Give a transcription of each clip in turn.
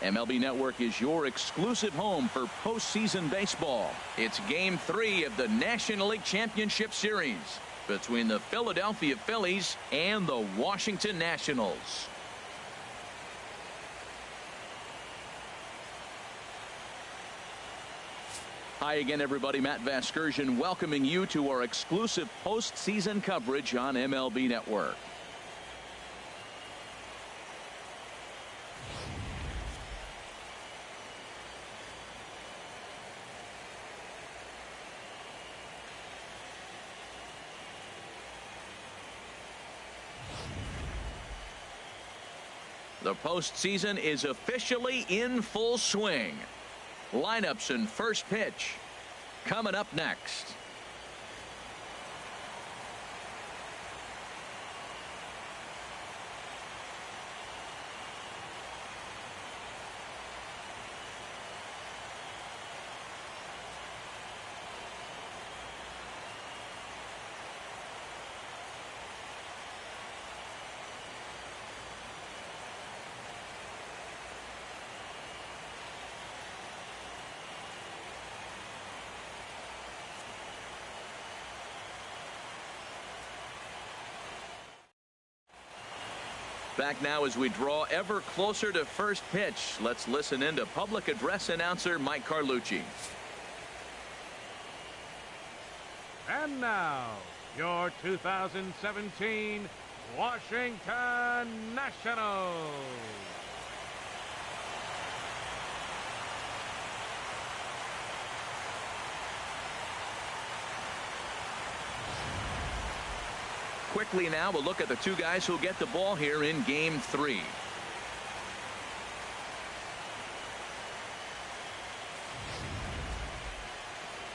MLB Network is your exclusive home for postseason baseball. It's Game 3 of the National League Championship Series between the Philadelphia Phillies and the Washington Nationals. Hi again, everybody. Matt Vasgersian welcoming you to our exclusive postseason coverage on MLB Network. The postseason is officially in full swing. Lineups and first pitch coming up next. Back now as we draw ever closer to first pitch. Let's listen in to public address announcer Mike Carlucci. And now, your 2017 Washington Nationals. Quickly now, we'll look at the two guys who'll get the ball here in Game 3.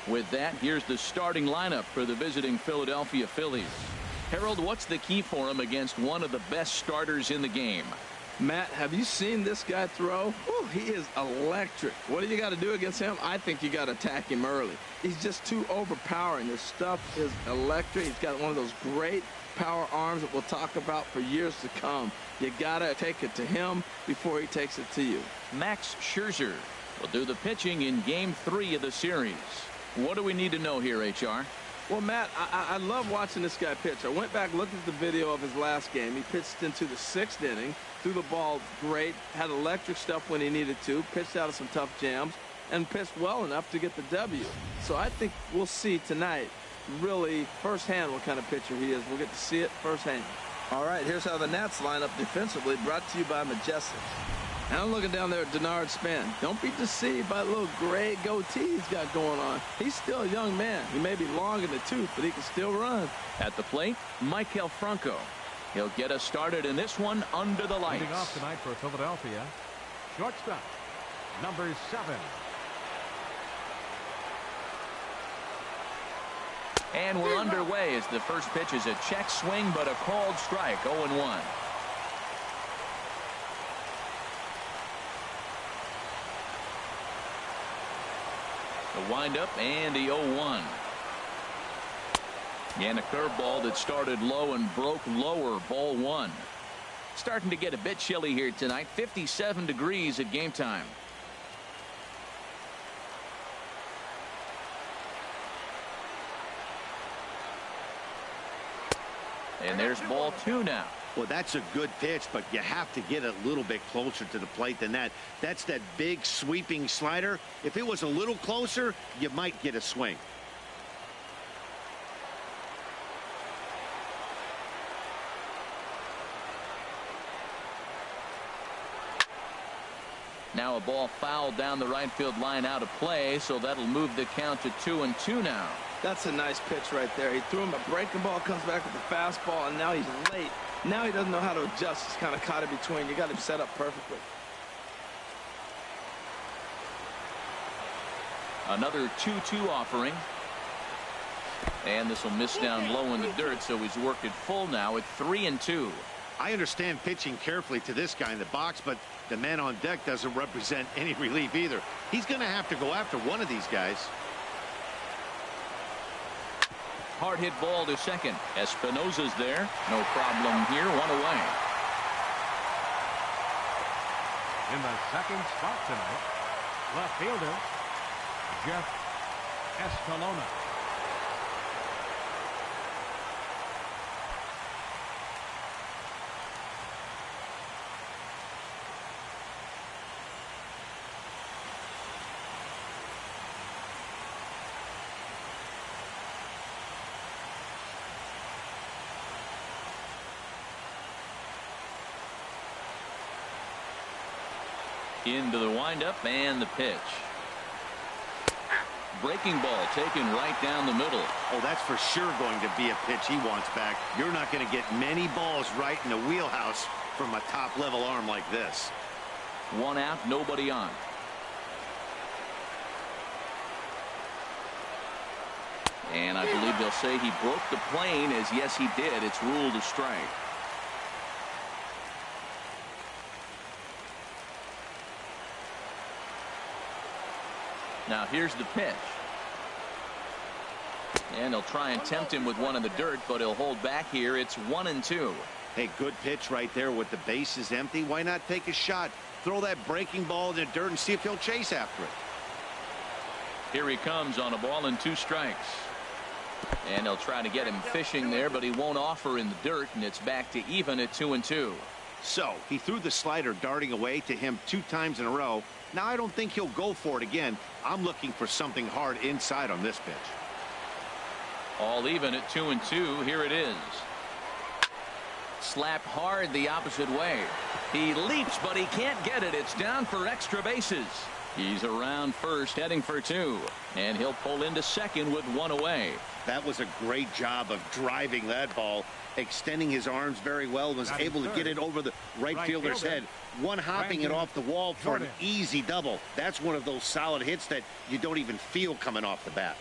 With that, here's the starting lineup for the visiting Philadelphia Phillies. Harold, what's the key for him against one of the best starters in the game? Matt, have you seen this guy throw? Whew, he is electric. What do you got to do against him? I think you got to attack him early. He's just too overpowering. His stuff is electric. He's got one of those great power arms that we'll talk about for years to come. You got to take it to him before he takes it to you. Max Scherzer will do the pitching in Game 3 of the series. What do we need to know here, HR? Well, Matt, I love watching this guy pitch. I went back, looked at the video of his last game. He pitched into the 6th inning, threw the ball great, had electric stuff when he needed to, pitched out of some tough jams, and pitched well enough to get the W. So I think we'll see tonight really firsthand what kind of pitcher he is. We'll get to see it firsthand. All right, here's how the Nats line up defensively, brought to you by Majestic. And I'm looking down there at Denard Span. Don't be deceived by the little gray goatee he's got going on. He's still a young man. He may be long in the tooth, but he can still run. At the plate, Michael Franco. He'll get us started in this one under the lights. Leading off tonight for Philadelphia, shortstop, number 7. And we're underway as the first pitch is a check swing, but a called strike, 0-1. The windup and the 0-1. And a curveball that started low and broke lower, ball 1. Starting to get a bit chilly here tonight, 57 degrees at game time. And there's ball 2 now. Well, that's a good pitch, but you have to get a little bit closer to the plate than that. That's that big sweeping slider. If it was a little closer, you might get a swing. Now a ball fouled down the right field line out of play, so that'll move the count to 2-2 now. That's a nice pitch right there. He threw him a breaking ball, comes back with a fastball, and now he's late. Now he doesn't know how to adjust. He's kind of caught in between. You got him set up perfectly. Another 2-2 offering. And this will miss down low in the dirt, so he's worked it full now at 3-2. I understand pitching carefully to this guy in the box, but the man on deck doesn't represent any relief either. He's going to have to go after one of these guys. Hard hit ball to second. Espinosa's there. No problem here. 1 away. In the second spot tonight, left fielder Jeff Escalona. Into the windup and the pitch. Breaking ball taken right down the middle. Oh, that's for sure going to be a pitch he wants back. You're not going to get many balls right in the wheelhouse from a top-level arm like this. 1 out, nobody on. And I believe they'll say he broke the plane, as yes he did. It's ruled a strike. Now here's the pitch. And they'll try and tempt him with one in the dirt, but he'll hold back here. It's 1-2. Hey, good pitch right there with the bases empty. Why not take a shot? Throw that breaking ball in the dirt and see if he'll chase after it. Here he comes on a ball and 2 strikes. And they'll try to get him fishing there, but he won't offer in the dirt, and it's back to even at 2-2. So he threw the slider darting away to him 2 times in a row. Now I don't think he'll go for it again. I'm looking for something hard inside on this pitch. All even at 2-2. Here it is. Slapped hard the opposite way. He leaps, but he can't get it. It's down for extra bases. He's around first, heading for 2. And he'll pull into second with 1 away. That was a great job of driving that ball, extending his arms very well, was able to get it over the right fielder's head. One hopping it off the wall for an easy double. That's one of those solid hits that you don't even feel coming off the bat.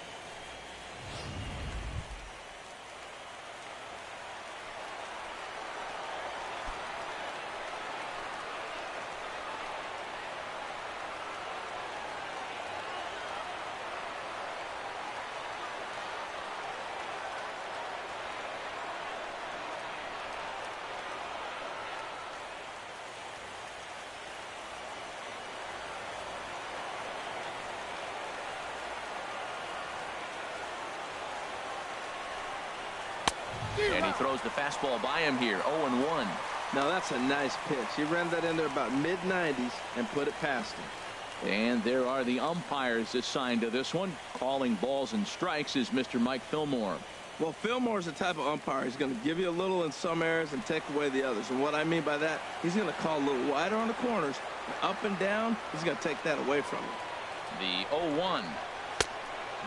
And he throws the fastball by him here. 0-1. Now that's a nice pitch. He ran that in there about mid-90s and put it past him. And there are the umpires assigned to this one. Calling balls and strikes is Mr. Mike Fillmore. Well, Fillmore's the type of umpire. He's going to give you a little in some areas and take away the others. And what I mean by that, he's going to call a little wider on the corners. Up and down, he's going to take that away from you. The 0-1.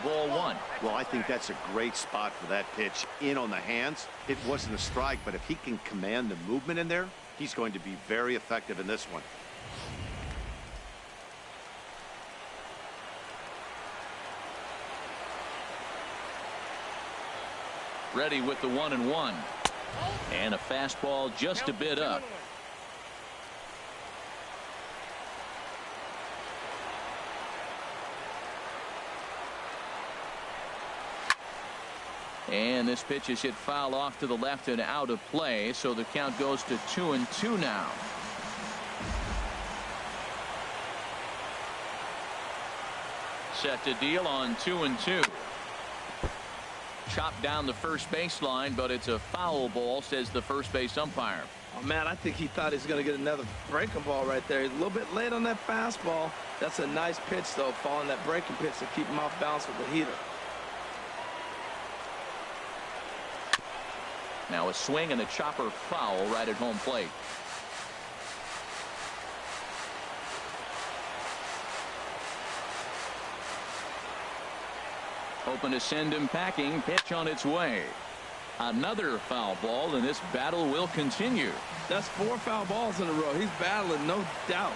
Ball 1. Well, I think that's a great spot for that pitch. In on the hands. It wasn't a strike, but if he can command the movement in there, he's going to be very effective in this one. Ready with the 1-1. And a fastball just a bit up. And this pitch is hit foul off to the left and out of play, so the count goes to 2-2 now. Set to deal on 2-2. Chopped down the first baseline, but it's a foul ball, says the first base umpire. Oh, man, I think he thought he was going to get another breaking ball right there. He's a little bit late on that fastball. That's a nice pitch, though, following that breaking pitch to keep him off balance with the heater. Now a swing and a chopper foul right at home plate. Hoping to send him packing. Pitch on its way. Another foul ball, and this battle will continue. That's 4 foul balls in a row. He's battling, no doubt.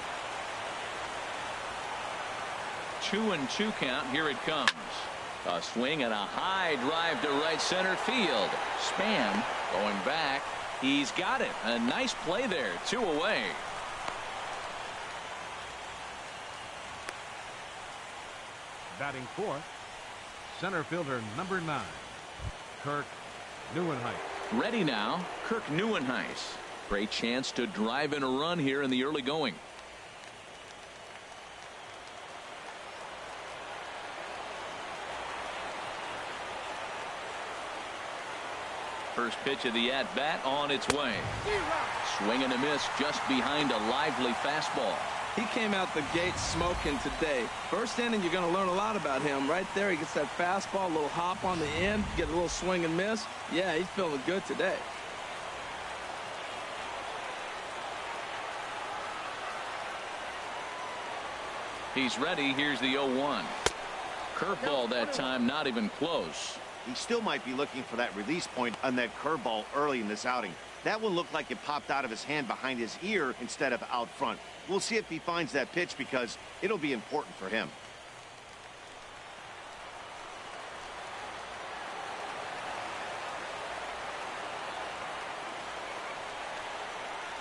2-2 count. Here it comes. A swing and a high drive to right center field. Span going back. He's got it. A nice play there. 2 away. Batting fourth, center fielder number 9, Kirk Neuenhuis. Ready now, Kirk Neuenhuis. Great chance to drive in a run here in the early going. First pitch of the at-bat on its way. Swing and a miss just behind a lively fastball. He came out the gate smoking today. First inning, you're going to learn a lot about him. Right there, he gets that fastball, a little hop on the end, get a little swing and miss. Yeah, he's feeling good today. He's ready. Here's the 0-1. Curveball that time, not even close. He still might be looking for that release point on that curveball early in this outing. That one looked like it popped out of his hand behind his ear instead of out front. We'll see if he finds that pitch because it'll be important for him.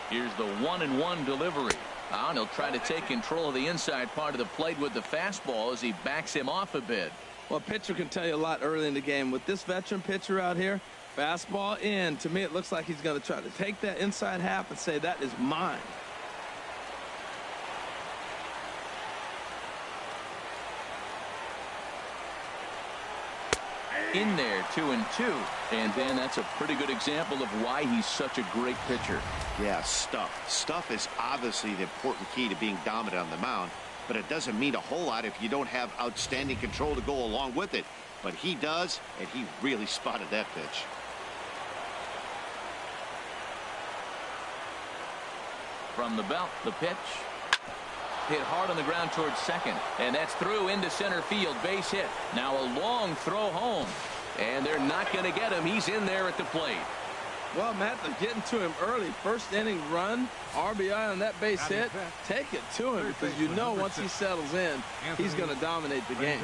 Here's the 1-1 delivery. And he'll try to take control of the inside part of the plate with the fastball as he backs him off a bit. Well, a pitcher can tell you a lot early in the game. With this veteran pitcher out here, fastball in. To me, it looks like he's going to try to take that inside half and say, that is mine. In there, 2-2. And then that's a pretty good example of why he's such a great pitcher. Yeah, stuff. Stuff is obviously the important key to being dominant on the mound. But it doesn't mean a whole lot if you don't have outstanding control to go along with it. But he does, and he really spotted that pitch. From the belt, the pitch. Hit hard on the ground towards second. And that's through into center field. Base hit. Now a long throw home. And they're not going to get him. He's in there at the plate. Well, Matt, they're getting to him early. First inning run, RBI on that base hit. Take it to him because you know once he settles in, he's going to dominate the game.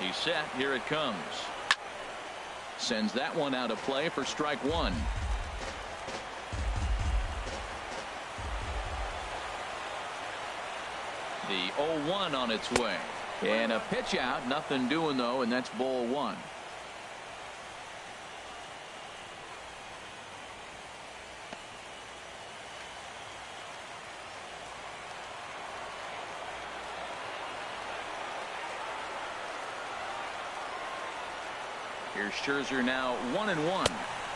He's set. Here it comes. Sends that one out of play for strike one. The 0-1 on its way. And a pitch out. Nothing doing, though, and that's ball one. Here's Scherzer now 1-1.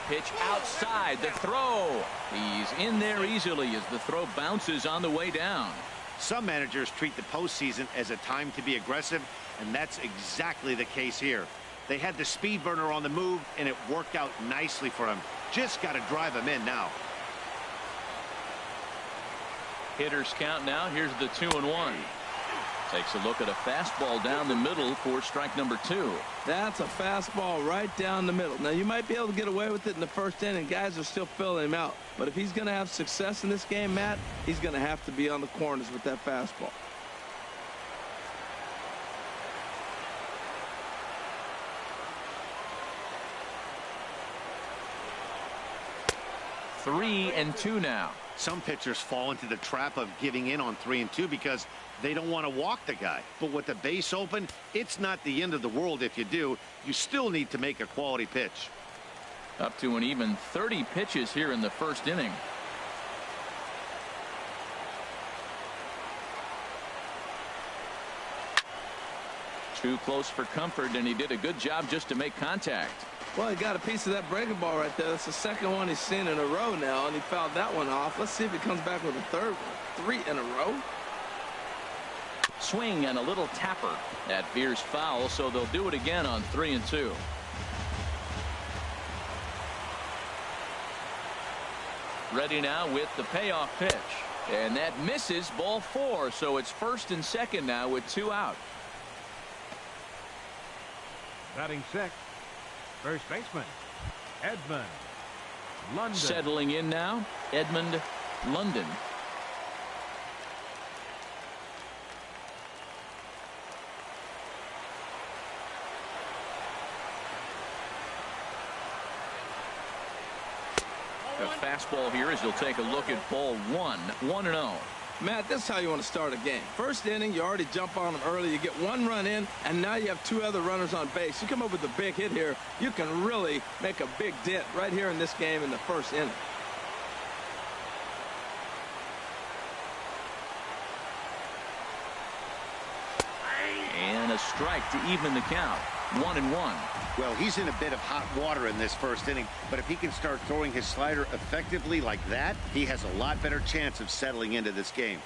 Pitch outside the throw. He's in there easily as the throw bounces on the way down. Some managers treat the postseason as a time to be aggressive, and that's exactly the case here. They had the speed burner on the move, and it worked out nicely for him. Just got to drive him in now. Hitters count now. Here's the 2-1. Takes a look at a fastball down the middle for strike number two. That's a fastball right down the middle. Now, you might be able to get away with it in the first inning. Guys are still filling him out. But if he's going to have success in this game, Matt, he's going to have to be on the corners with that fastball. Three and two now. Some pitchers fall into the trap of giving in on 3-2 because they don't want to walk the guy. But with the base open, it's not the end of the world if you do. You still need to make a quality pitch. Up to an even 30 pitches here in the first inning. Too close for comfort, and he did a good job just to make contact. Well, he got a piece of that breaking ball right there. That's the second one he's seen in a row now, and he fouled that one off. Let's see if he comes back with a third one. 3 in a row. Swing and a little tapper. That veers foul, so they'll do it again on 3-2. Ready now with the payoff pitch. And that misses, ball 4, so it's first and second now with 2 out. Batting sixth, first baseman, Edmund London. Settling in now, Edmund London. A fastball here as he'll take a look at ball one. 1-0. Matt, this is how you want to start a game. First inning, you already jump on them early. You get one run in, and now you have two other runners on base. You come up with a big hit here, you can really make a big dent right here in this game in the first inning. And a strike to even the count. 1-1. Well, he's in a bit of hot water in this first inning, but if he can start throwing his slider effectively like that, he has a lot better chance of settling into this game.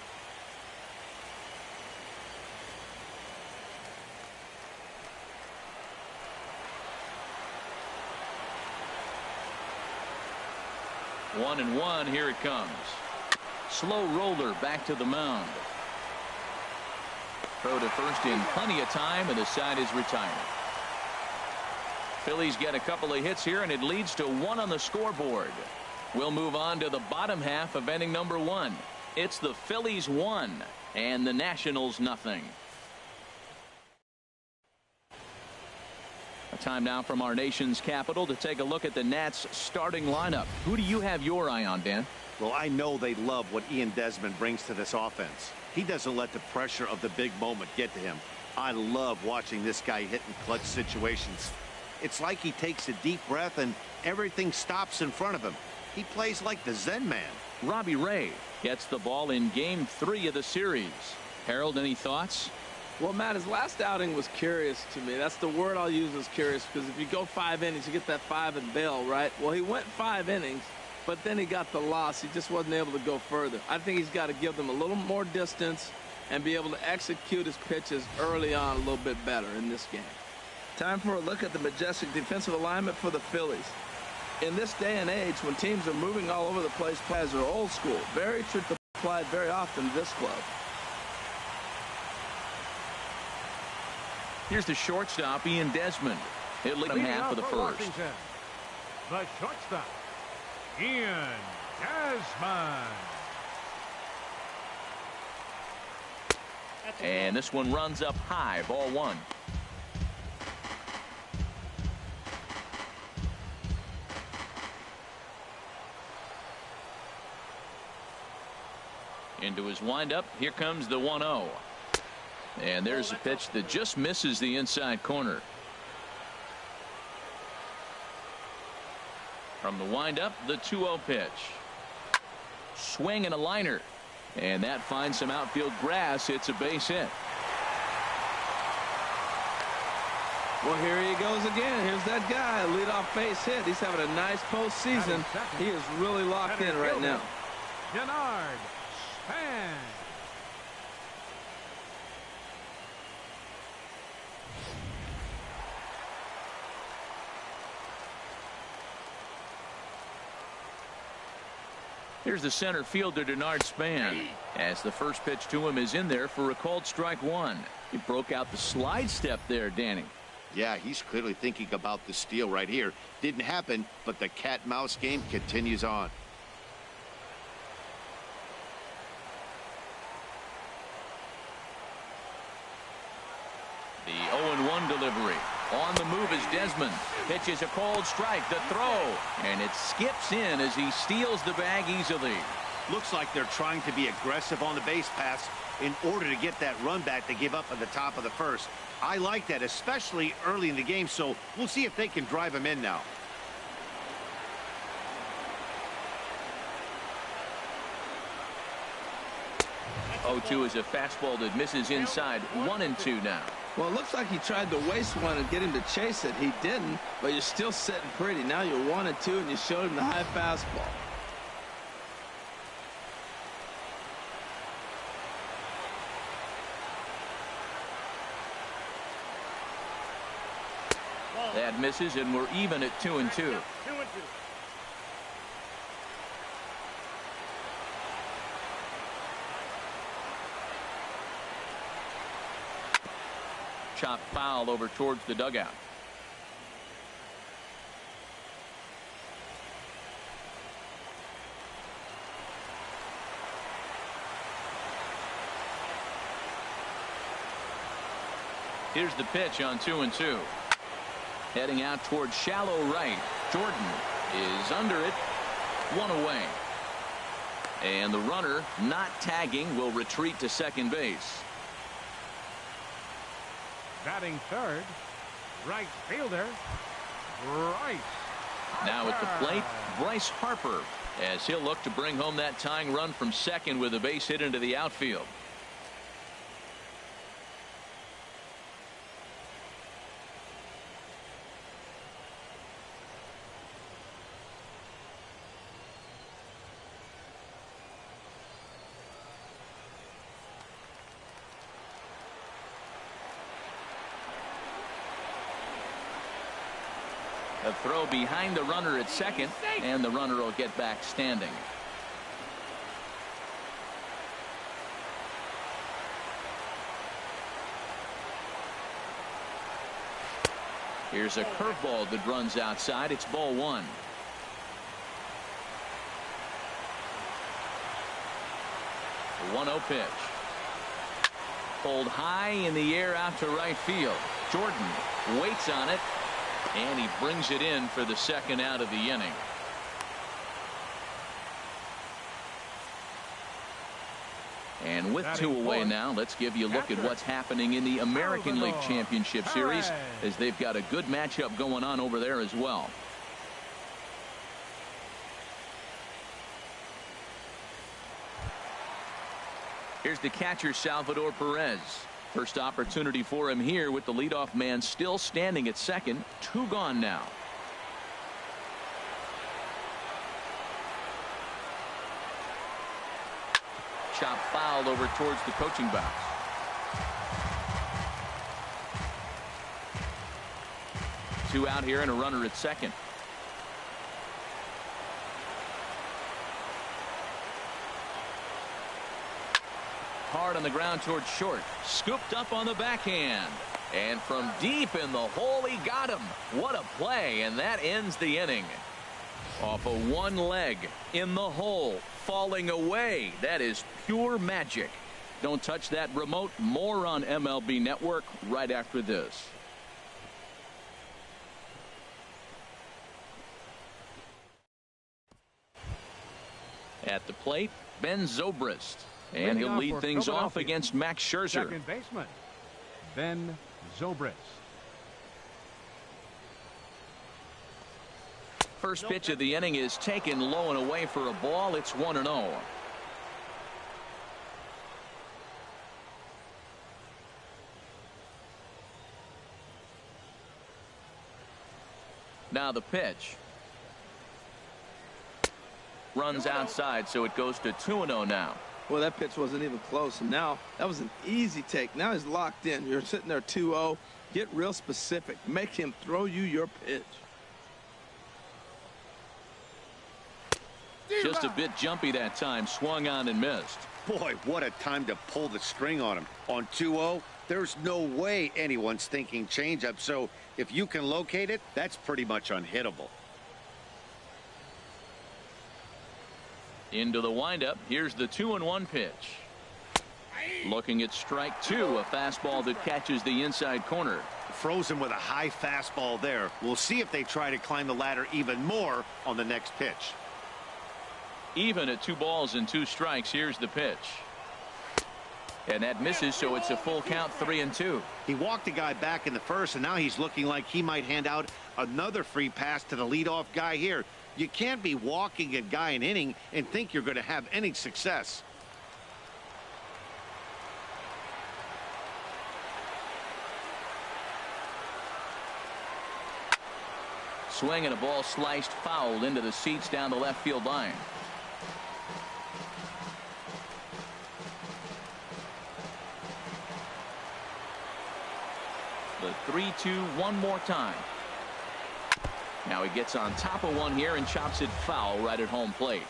One and one, here it comes. Slow roller back to the mound. Throw to first in plenty of time, and the side is retired. Phillies get a couple of hits here, and it leads to 1 on the scoreboard. We'll move on to the bottom half of inning number 1. It's the Phillies 1 and the Nationals nothing. A time now from our nation's capital to take a look at the Nats starting lineup. Who do you have your eye on, Dan? Well, I know they love what Ian Desmond brings to this offense. He doesn't let the pressure of the big moment get to him. I love watching this guy hit in clutch situations. It's like he takes a deep breath and everything stops in front of him. He plays like the Zen man. Robbie Ray gets the ball in game 3 of the series. Harold, any thoughts? Well, Matt, his last outing was curious to me. That's the word I'll use, is curious, because if you go 5 innings, you get that 5 and bail, right? Well, he went 5 innings, but then he got the loss. He just wasn't able to go further. I think he's got to give them a little more distance and be able to execute his pitches early on a little bit better in this game. Time for a look at the majestic defensive alignment for the Phillies. In this day and age, when teams are moving all over the place, players are old school. Very true to applied very often to this club. Here's the shortstop, Ian Desmond. He'll lead him half of the first. Washington, the shortstop, Ian Desmond. And this one runs up high, ball 1. Into his windup. Here comes the 1-0. And there's a pitch that just misses the inside corner. From the windup, the 2-0 pitch. Swing and a liner. And that finds some outfield grass. It's a base hit. Well, here he goes again. Here's that guy, a leadoff base hit. He's having a nice postseason. He is really locked in right now. Denard Span. Here's the center fielder, Denard Span, as the first pitch to him is in there for a called strike 1. He broke out the slide step there, Danny. Yeah, he's clearly thinking about the steal right here. Didn't happen, but the cat-mouse game continues on. The 0-1 delivery. On the move is Desmond. Pitches a called strike. The throw. And it skips in as he steals the bag easily. Looks like they're trying to be aggressive on the base pass in order to get that run back they give up at the top of the first. I like that, especially early in the game, so we'll see if they can drive him in now. Oh-2 is a fastball that misses inside. 1-2 now. Well, it looks like he tried to waste one and get him to chase it. He didn't, but you're still sitting pretty. Now you're 1-2, and you showed him the high fastball. That misses, and we're even at 2-2. Chopped foul over towards the dugout. Here's the pitch on 2-2. Heading out towards shallow right. Jordan is under it. one away. And the runner not tagging will retreat to second base. Batting third, right fielder, Bryce. Now at the plate, Bryce Harper, as he'll look to bring home that tying run from second with a base hit into the outfield. A throw behind the runner at second, and the runner will get back standing. Here's a curveball that runs outside. It's ball one. The 1-0 pitch. Pulled high in the air out to right field. Jordan waits on it. And he brings it in for the second out of the inning. And with two away now, let's give you a look at what's happening in the American League Championship Series, as they've got a good matchup going on over there as well. Here's the catcher, Salvador Perez. First opportunity for him here with the leadoff man still standing at second. Two gone now. Chop foul over towards the coaching box. Two out here and a runner at second. Hard on the ground towards short. Scooped up on the backhand. And from deep in the hole, he got him. What a play, and that ends the inning. Off of one leg, in the hole, falling away. That is pure magic. Don't touch that remote. More on MLB Network right after this. At the plate, Ben Zobrist. And he'll lead things off against Max Scherzer. Second baseman, Ben Zobrist. First pitch of the inning is taken low and away for a ball. It's 1-0. Now the pitch. Runs outside, so it goes to 2-0 now. Well, that pitch wasn't even close, and now that was an easy take. Now he's locked in. You're sitting there 2-0. Get real specific. Make him throw you your pitch. Just a bit jumpy that time. Swung on and missed. Boy, what a time to pull the string on him. On 2-0, there's no way anyone's thinking changeup. So if you can locate it, that's pretty much unhittable. Into the windup. Here's the 2-1 pitch. Looking at strike two. A fastball that catches the inside corner. Frozen with a high fastball there. We'll see if they try to climb the ladder even more on the next pitch. Even at 2 balls and 2 strikes. Here's the pitch. And that misses, so it's a full count, 3-2. He walked the guy back in the first, and now he's looking like he might hand out another free pass to the leadoff guy here. You can't be walking a guy an inning and think you're going to have any success. Swing and a ball sliced foul into the seats down the left field line. The 3-2 one more time. Now he gets on top of one here and chops it foul right at home plate.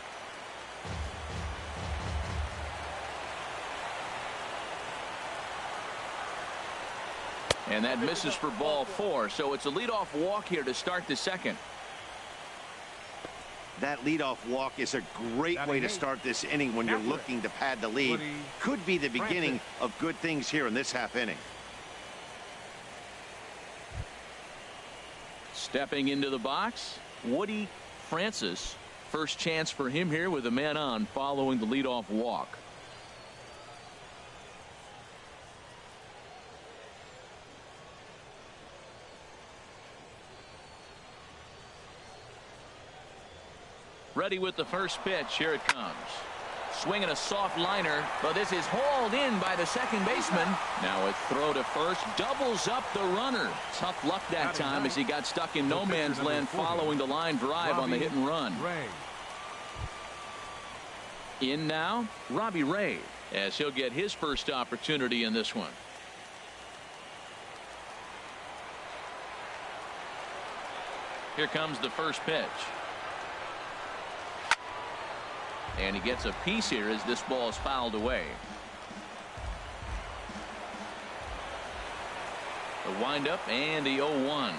And that misses for ball 4, so it's a leadoff walk here to start the second. That leadoff walk is a great way to start this inning when you're looking to pad the lead. Could be the beginning of good things here in this half inning. Stepping into the box, Woody Francis, First chance for him here with a man on following the leadoff walk. Ready with the first pitch. Here it comes. Swinging a soft liner, but this is hauled in by the second baseman. Now a throw to first doubles up the runner. Tough luck that time as he got stuck in no man's land following the line drive on the hit and run. In now, Robbie Ray, as he'll get his first opportunity in this one. Here comes the first pitch. And he gets a piece here as this ball is fouled away. The windup and the 0-1.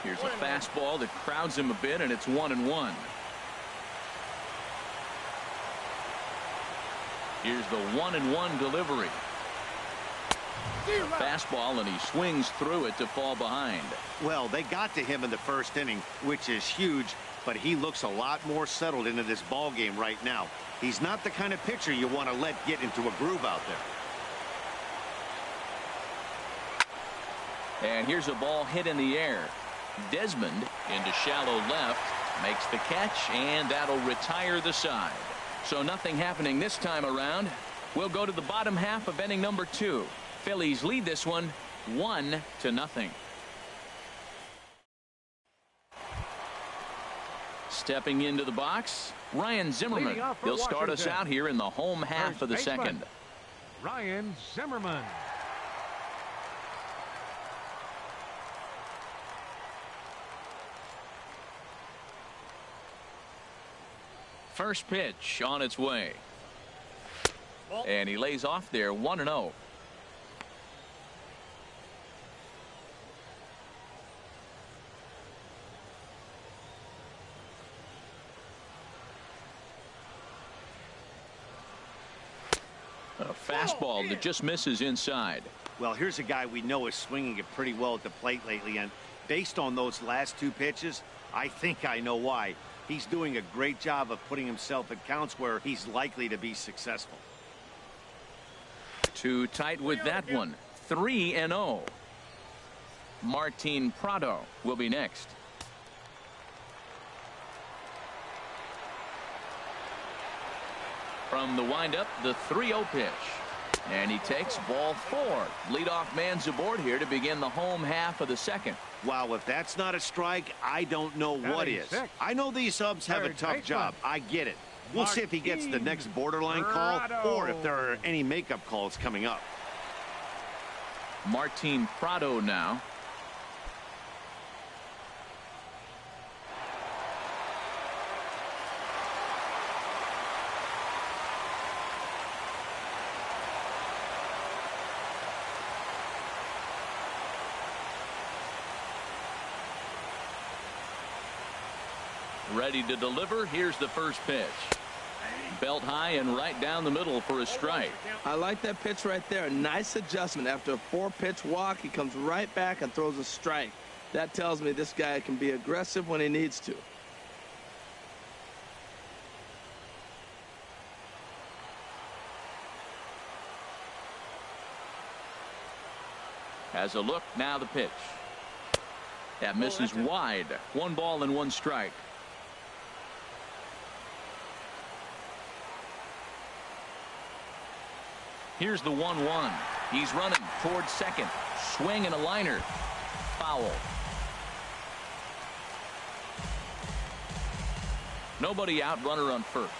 Here's a fastball that crowds him a bit, and it's 1-1. Here's the 1-1 delivery. A fastball, and he swings through it to fall behind. Well, they got to him in the first inning, which is huge. But he looks a lot more settled into this ball game right now. He's not the kind of pitcher you want to let get into a groove out there. And here's a ball hit in the air. Desmond into shallow left makes the catch, and that'll retire the side. So nothing happening this time around. We'll go to the bottom half of inning number 2. Phillies lead this one 1-0. Stepping into the box, Ryan Zimmerman. He'll start us out here in the home half of the second. Ryan Zimmerman. First pitch on its way. And he lays off there 1-0. A fastball that just misses inside. Well, here's a guy we know is swinging it pretty well at the plate lately, and based on those last 2 pitches, I think I know why. He's doing a great job of putting himself at counts where he's likely to be successful. Too tight with that one. 3-0. Martin Prado will be next. From the windup, the 3-0 pitch. And he takes ball 4. Leadoff man's aboard here to begin the home half of the second. Wow, if that's not a strike, I don't know what is. I know these subs have a tough job. I get it. We'll see if he gets the next borderline call or if there are any makeup calls coming up. Martin Prado now. Ready to deliver. Here's the first pitch. Belt high and right down the middle for a strike. I like that pitch right there. A nice adjustment. After a 4-pitch walk, he comes right back and throws a strike. That tells me this guy can be aggressive when he needs to. Has a look. Now the pitch. That misses wide. 1 ball and 1 strike. Here's the 1-1. He's running towards second. Swing and a liner. Foul. Nobody out. Runner on first.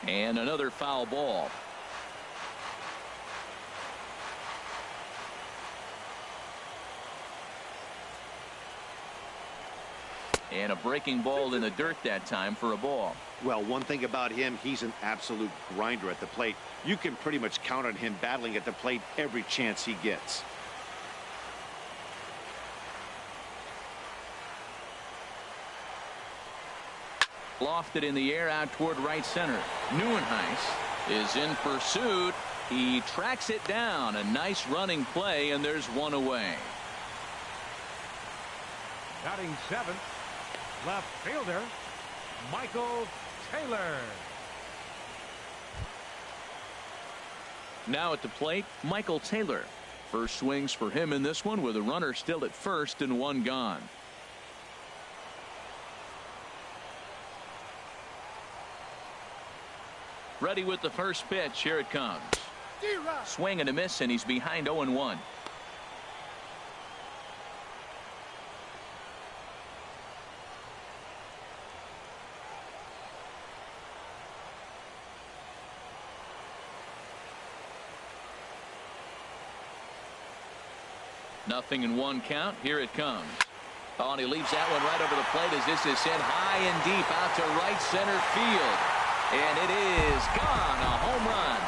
And another foul ball. And a breaking ball in the dirt that time for a ball. Well, one thing about him, he's an absolute grinder at the plate. You can pretty much count on him battling at the plate every chance he gets. Lofted in the air out toward right center. Neuenhuis is in pursuit. He tracks it down. A nice running play, and there's one away. Batting seventh, left fielder, Michael Taylor. Now at the plate, Michael Taylor. First swings for him in this one with a runner still at first and one gone. Ready with the first pitch. Here it comes. Swing and a miss, and he's behind 0-1. Nothing in one count. Here it comes. Oh, and he leaves that one right over the plate as this is sent high and deep out to right center field. And it is gone. A home run.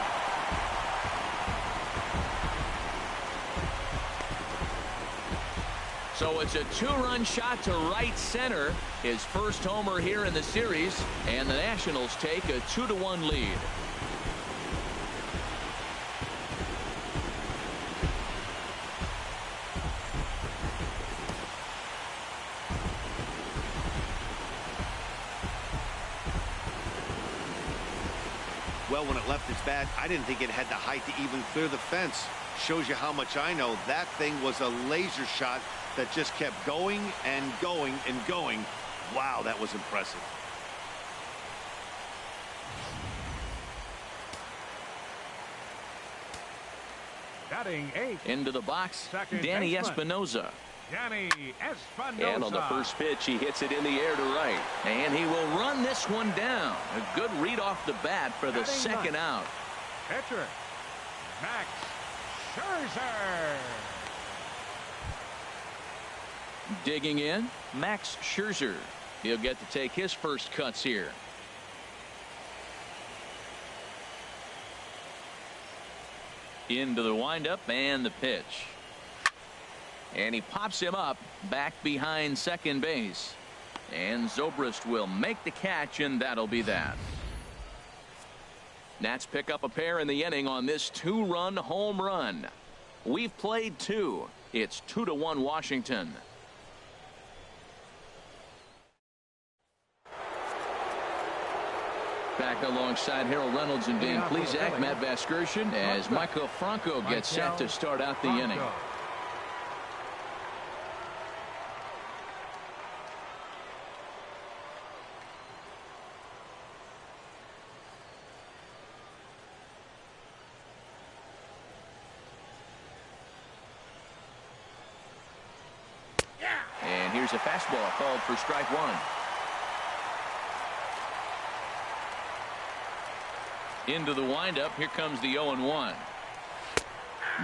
So it's a two-run shot to right center. His first homer here in the series. And the Nationals take a 2-1 lead. Well, when it left his bat, I didn't think it had the height to even clear the fence. Shows you how much I know. That thing was a laser shot that just kept going and going and going. Wow, that was impressive. Batting eighth. Into the box, Second Danny baseman. Espinoza. Danny Espinoza. And on the first pitch, he hits it in the air to right. And he will run this one down. A good read off the bat for the second out. Pitcher, Max Scherzer. Digging in, Max Scherzer. He'll get to take his first cuts here. Into the windup and the pitch. And he pops him up back behind second base. And Zobrist will make the catch, and that'll be that. Nats pick up a pair in the inning on this two-run home run. We've played two. It's 2-1 Washington. Back alongside Harold Reynolds and Dan Plesac, Matt Vasgersian, as Michael Franco gets set to start out the inning. And here's a fastball called for strike one. Into the windup. Here comes the 0-1.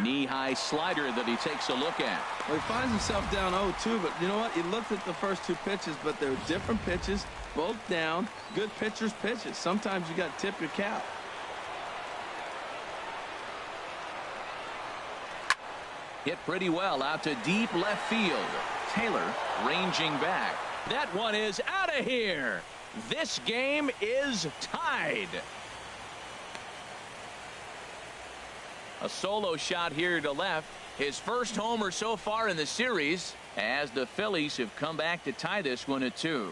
Knee-high slider that he takes a look at. Well, he finds himself down 0-2, but you know what? He looked at the first two pitches, but they're different pitches, both down. Good pitchers' pitches. Sometimes you got to tip your cap. Hit pretty well out to deep left field. Taylor ranging back. That one is out of here. This game is tied. A solo shot here to left. His first homer so far in the series, as the Phillies have come back to tie this one at 2.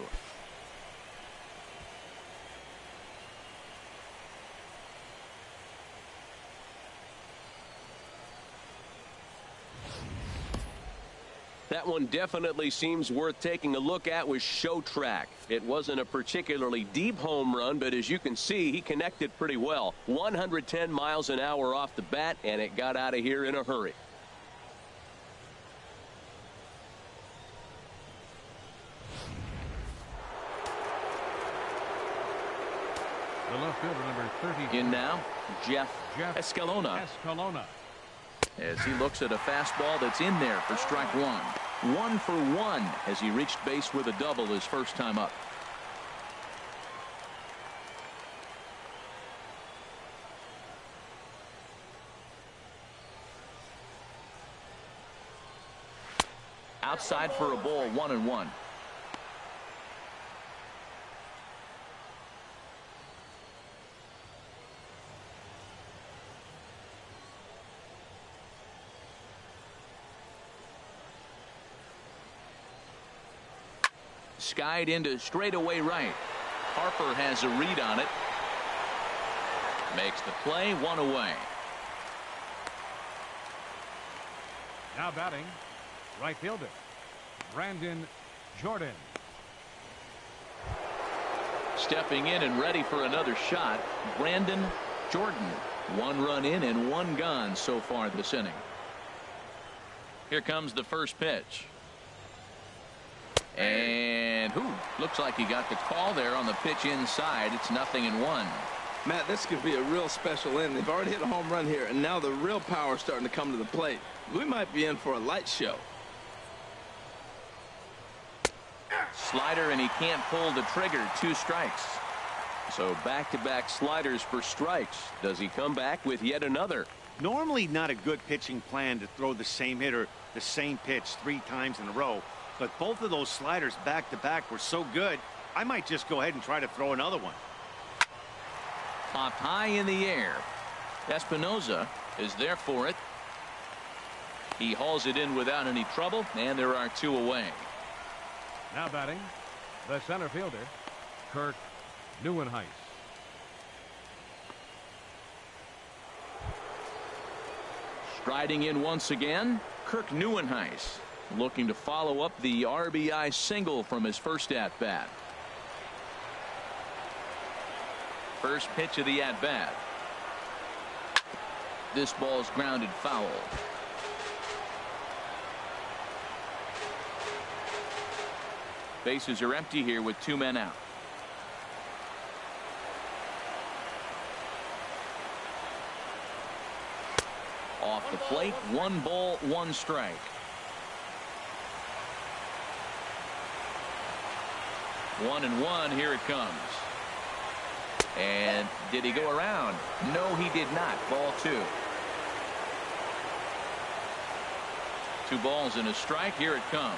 That one definitely seems worth taking a look at with Show Track. It wasn't a particularly deep home run, but as you can see, he connected pretty well. 110 miles an hour off the bat, and it got out of here in a hurry. The left fielder, number 30. In now, Jeff Escalona. As he looks at a fastball that's in there for strike one. 1 for 1 as he reached base with a double his first time up. Outside for a ball, 1-1. skied into straightaway right. Harper has a read on it. Makes the play, 1 away. Now batting, right fielder, Brandon Jordan. Stepping in and ready for another shot, Brandon Jordan. 1 run in and 1 gone so far this inning. Here comes the first pitch. And looks like he got the call there on the pitch inside. It's 0-1. Matt, this could be a real special inning. They've already hit a home run here, and now the real power is starting to come to the plate. We might be in for a light show. Slider, and he can't pull the trigger. 2 strikes. So back-to-back sliders for strikes. Does he come back with yet another? Normally not a good pitching plan to throw the same hitter the same pitch 3 times in a row, but both of those sliders back-to-back were so good, I might just go ahead and try to throw another one. Popped high in the air. Espinoza is there for it. He hauls it in without any trouble, and there are 2 away. Now batting, the center fielder, Kirk Neuenhuis. Striding in once again, Kirk Neuenhuis, looking to follow up the RBI single from his first at-bat. First pitch of the at-bat. This ball's grounded foul. Bases are empty here with 2 men out. Off the plate, 1 ball, 1 strike. One and one. Here it comes. And did he go around? No, he did not. Ball 2. 2 balls and a strike. Here it comes.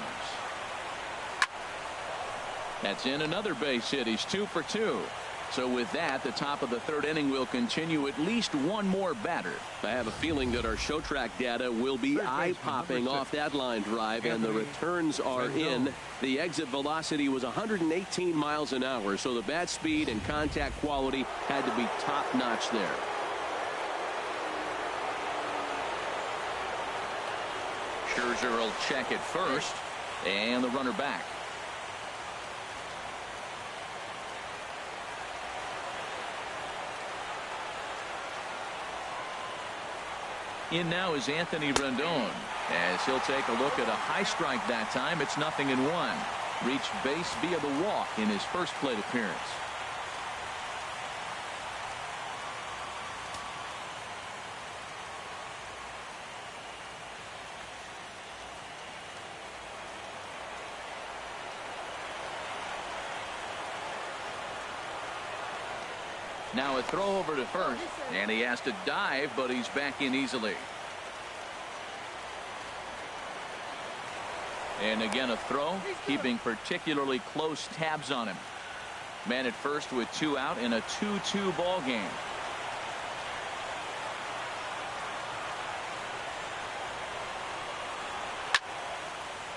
That's in another base hit. He's 2 for 2. So with that, the top of the 3rd inning will continue. At least 1 more batter. I have a feeling that our show track data will be eye-popping off that line drive, and the returns are in. The exit velocity was 118 miles an hour, so the bat speed and contact quality had to be top-notch there. Scherzer will check it first, and the runner back. In now is Anthony Rendon, as he'll take a look at a high strike that time. It's 0-1. Reached base via the walk in his first plate appearance. Now a throw over to first, and he has to dive, but he's back in easily. And again a throw, keeping particularly close tabs on him. Man at first with 2 out in a 2-2 ball game.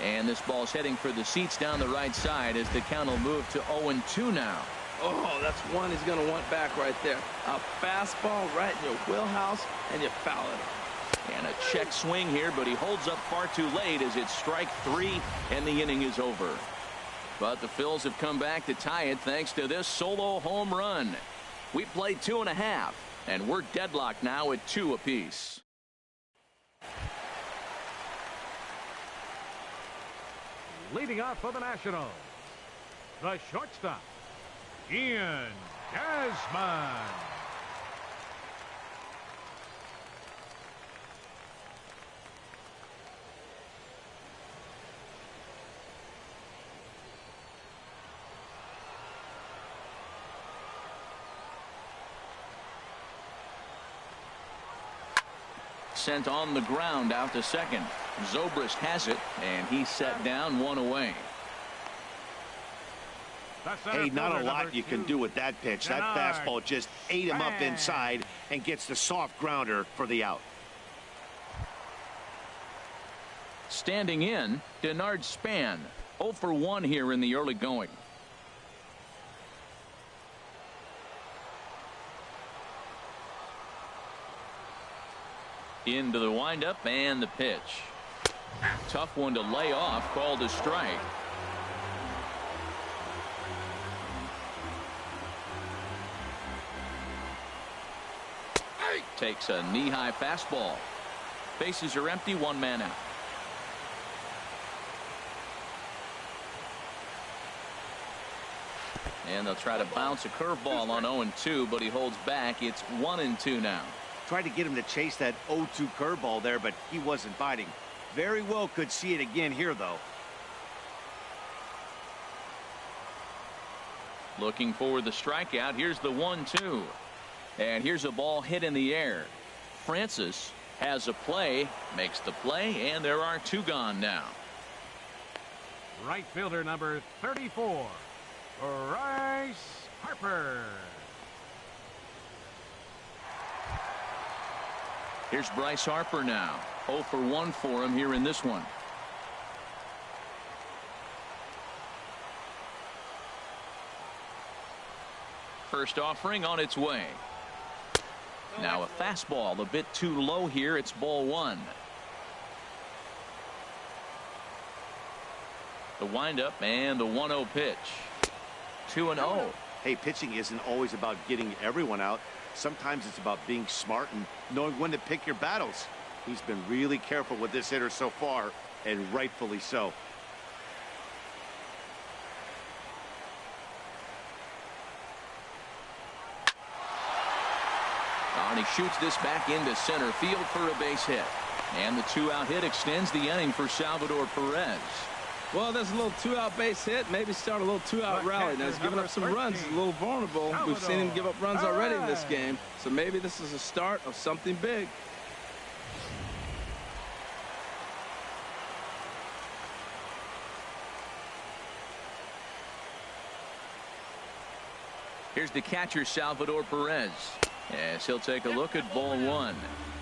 And this ball's heading for the seats down the right side as the count will move to 0-2 now. Oh, that's one he's going to want back right there. A fastball right in your wheelhouse, and you foul it. And a check swing here, but he holds up far too late as it's strike 3, and the inning is over. But the Phils have come back to tie it thanks to this solo home run. We played 2.5, and we're deadlocked now at 2 apiece. Leading off for the Nationals, the shortstop, Ian Desmond. Sent on the ground out to second. Zobrist has it, and he's set down 1 away. Hey, not a lot you can do with that pitch. That fastball just ate him up inside and gets the soft grounder for the out. Standing in, Denard Span. 0 for 1 here in the early going. Into the windup and the pitch. Tough one to lay off, called a strike. Takes a knee-high fastball. Bases are empty, 1 man out. And they'll try to bounce a curveball on 0-2, but he holds back. It's 1-2 now. Tried to get him to chase that 0-2 curveball there, but he wasn't biting. Very well could see it again here, though. Looking for the strikeout. Here's the 1-2. And here's a ball hit in the air. Francis has a play, makes the play, and there are 2 gone now. Right fielder number 34, Bryce Harper. Here's Bryce Harper now. 0 for 1 for him here in this one. First offering on its way. Now a fastball a bit too low here. It's ball 1. The windup and the 1-0 pitch. 2-0. Hey, pitching isn't always about getting everyone out. Sometimes it's about being smart and knowing when to pick your battles. He's been really careful with this hitter so far, and rightfully so. And he shoots this back into center field for a base hit. And the 2-out hit extends the inning for Salvador Perez. Well, there's a little 2-out base hit. Maybe start a little 2-out rally. Now, he's giving up some runs. He's a little vulnerable. We've seen him give up runs already in this game. So maybe this is a start of something big. Here's the catcher, Salvador Perez. As he'll take a look at ball 1.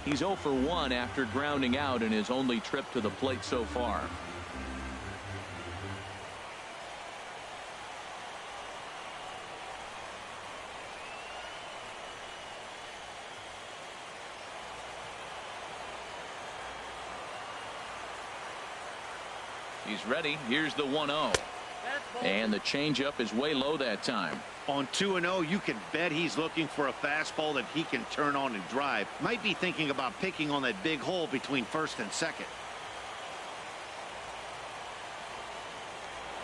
He's 0 for 1 after grounding out in his only trip to the plate so far. He's ready. Here's the 1-0. And the changeup is way low that time. On 2-0, you can bet he's looking for a fastball that he can turn on and drive. Might be thinking about picking on that big hole between first and second.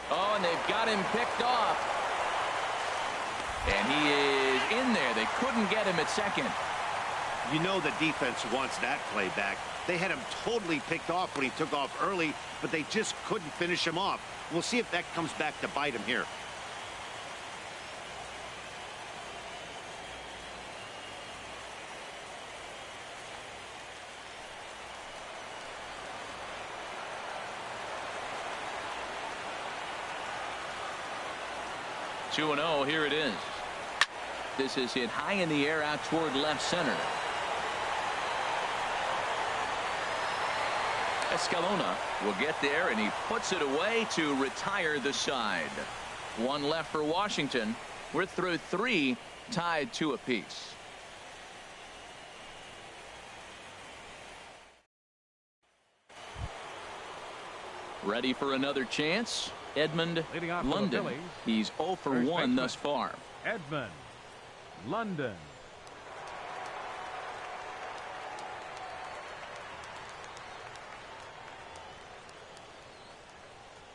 Oh, and they've got him picked off. And he is in there. They couldn't get him at second. You know the defense wants that play back. They had him totally picked off when he took off early, but they just couldn't finish him off. We'll see if that comes back to bite him here. Two 2-0. Here it is. This is hit high in the air out toward left center. Escalona will get there, and he puts it away to retire the side. 1 left for Washington. We're through 3, tied 2 apiece. Ready for another chance? Edmund London. He's 0 for 1 thus far. Edmund London.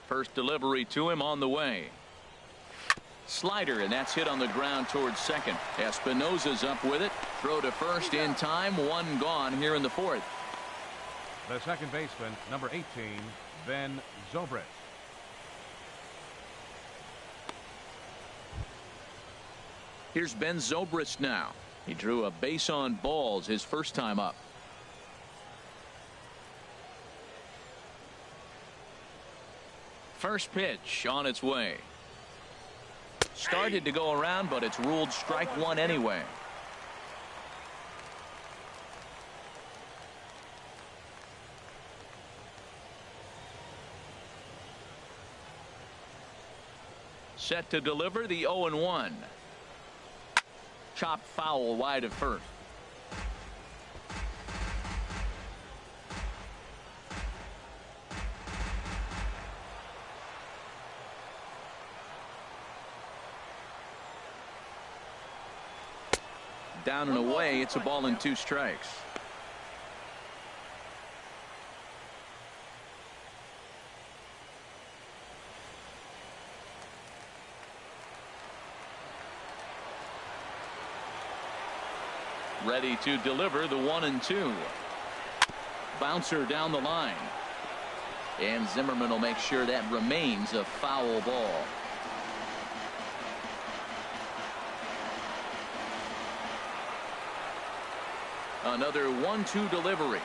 First delivery to him on the way. Slider, and that's hit on the ground towards second. Espinosa's up with it. Throw to first in time. 1 gone here in the 4th. The second baseman, number 18, Ben Zobrist. Here's Ben Zobrist now. He drew a base on balls his first time up. First pitch on its way. Started to go around, but it's ruled strike 1 anyway. set to deliver the 0-1. Chopped foul wide of first. Down and away. It's a ball and 2 strikes. Ready to deliver the 1-2. Bouncer down the line. And Zimmerman will make sure that remains a foul ball. Another 1-2 delivery.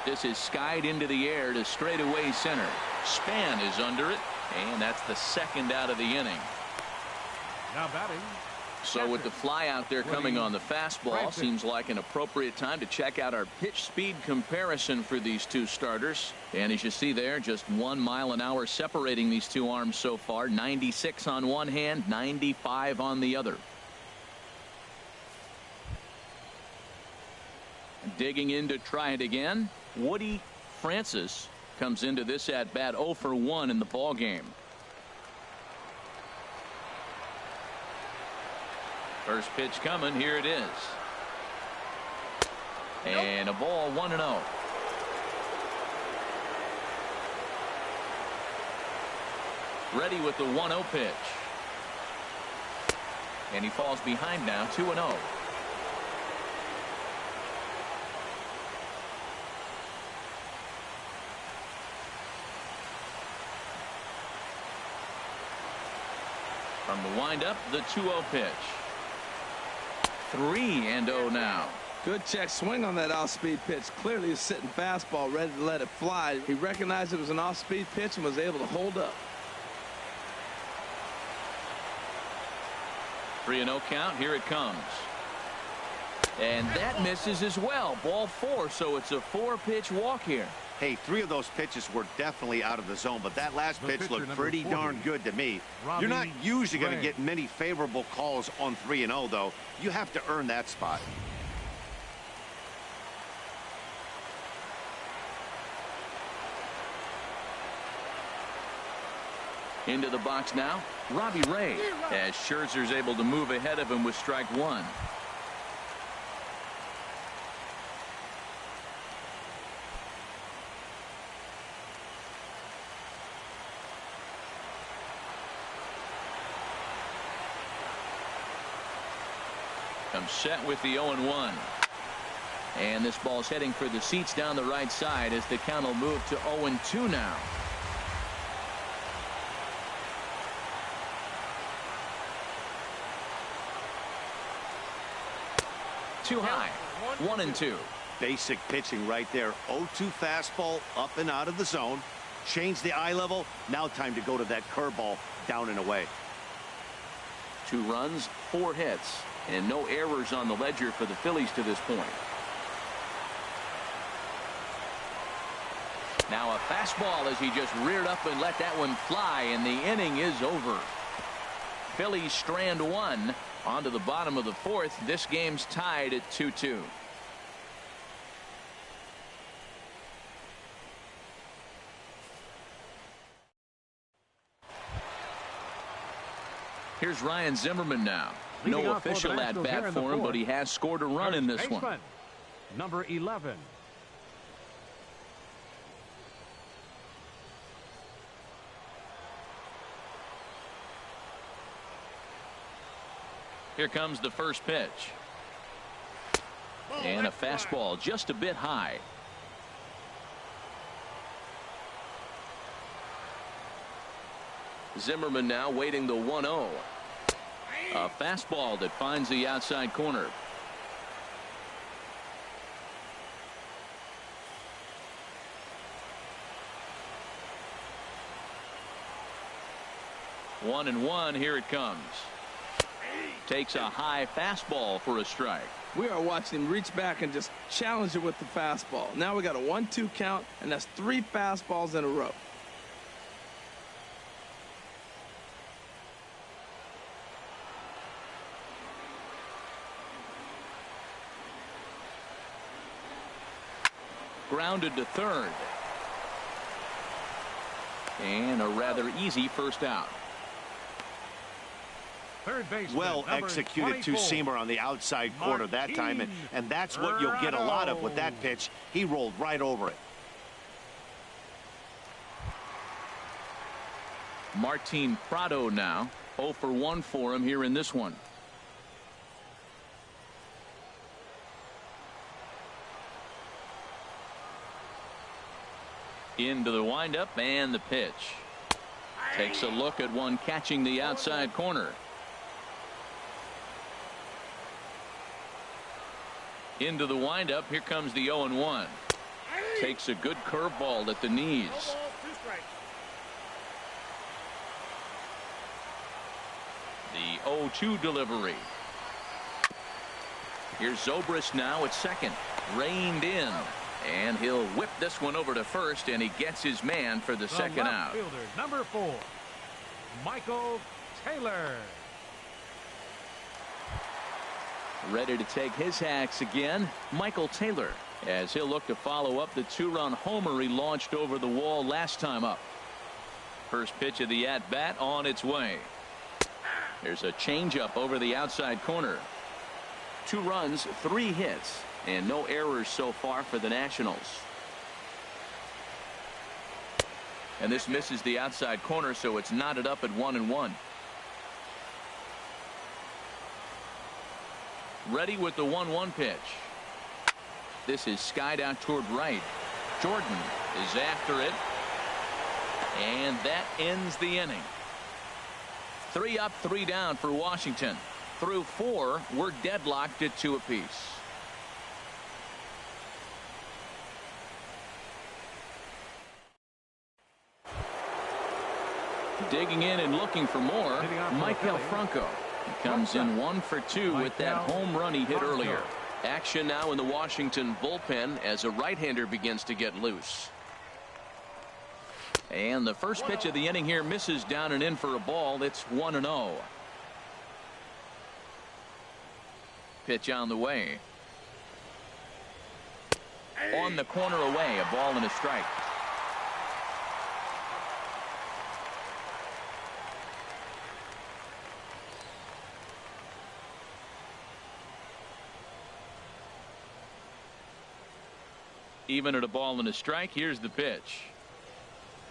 This is skied into the air to straightaway center. Span is under it, and that's the second out of the inning. Now batting. So with the fly out there coming on the fastball, seems like an appropriate time to check out our pitch speed comparison for these two starters. And as you see there, just 1 mile an hour separating these two arms so far. 96 on one hand, 95 on the other. Digging in to try it again. Woody Francis comes into this at bat 0 for 1 in the ball game. First pitch coming. Here it is. And a ball 1-0. Ready with the 1-0 pitch. And he falls behind now 2-0. From the windup, the 2-0 pitch. 3-0 now. Good check swing on that off-speed pitch. Clearly a sitting fastball ready to let it fly. He recognized it was an off-speed pitch and was able to hold up. 3-0 count. Here it comes. And that misses as well. Ball 4, so it's a 4-pitch walk here. Hey, 3 of those pitches were definitely out of the zone, but that last pitch looked pretty darn good to me. You're not usually going to get many favorable calls on 3-0, though. You have to earn that spot. Into the box now, Robbie Ray, as Scherzer's able to move ahead of him with strike 1. Comes set with the 0-1. And this ball's heading for the seats down the right side as the count will move to 0-2 now. Too high. 1-2. Basic pitching right there. 0-2 fastball up and out of the zone. Change the eye level. Now time to go to that curveball down and away. 2 runs, 4 hits, and no errors on the ledger for the Phillies to this point. Now a fastball as he just reared up and let that one fly, and the inning is over. Phillies strand 1 onto the bottom of the 4th. This game's tied at 2-2. Here's Ryan Zimmerman now. No official at bat for him, but he has scored a run in this one. Number 11. Here comes the first pitch. And a fastball just a bit high. Zimmerman now waiting the 1-0. A fastball that finds the outside corner. One and one. Here it comes. Takes a high fastball for a strike. We are watching him reach back and just challenge it with the fastball. Now we got a 1-2 count, and that's 3 fastballs in a row. grounded to third. And a rather easy first out. Third baseman, Well number executed 24. two-seamer on the outside corner that time, and that's what you'll get a lot of with that pitch. He rolled right over it. Martin Prado now 0 for 1 for him here in this one. Into the windup and the pitch. Takes a look at one catching the outside corner. Into the windup. Here comes the 0-1. Takes a good curveball at the knees. The 0-2 delivery. Here's Zobrist now at second. Reined in. And he'll whip this one over to first, and he gets his man for the second out. Fielder, number 4, Michael Taylor. Ready to take his hacks again, Michael Taylor, as he'll look to follow up the 2-run homer he launched over the wall last time up. First pitch of the at-bat on its way. There's a changeup over the outside corner. 2 runs, 3 hits, and no errors so far for the Nationals. And this misses the outside corner, so it's knotted up at 1-1. Ready with the 1-1 pitch. This is skied out toward right. Jordan is after it, and that ends the inning. 3 up, 3 down for Washington. Through 4, we're deadlocked at 2 apiece. Digging in and looking for more, Michael Franco. He comes in 1 for 2 with that home run he hit earlier. Action now in the Washington bullpen as a right-hander begins to get loose. And the first pitch of the inning here misses down and in for a ball. It's 1-0. Pitch on the way. On the corner away, a ball and a strike. Even at a ball and a strike, here's the pitch.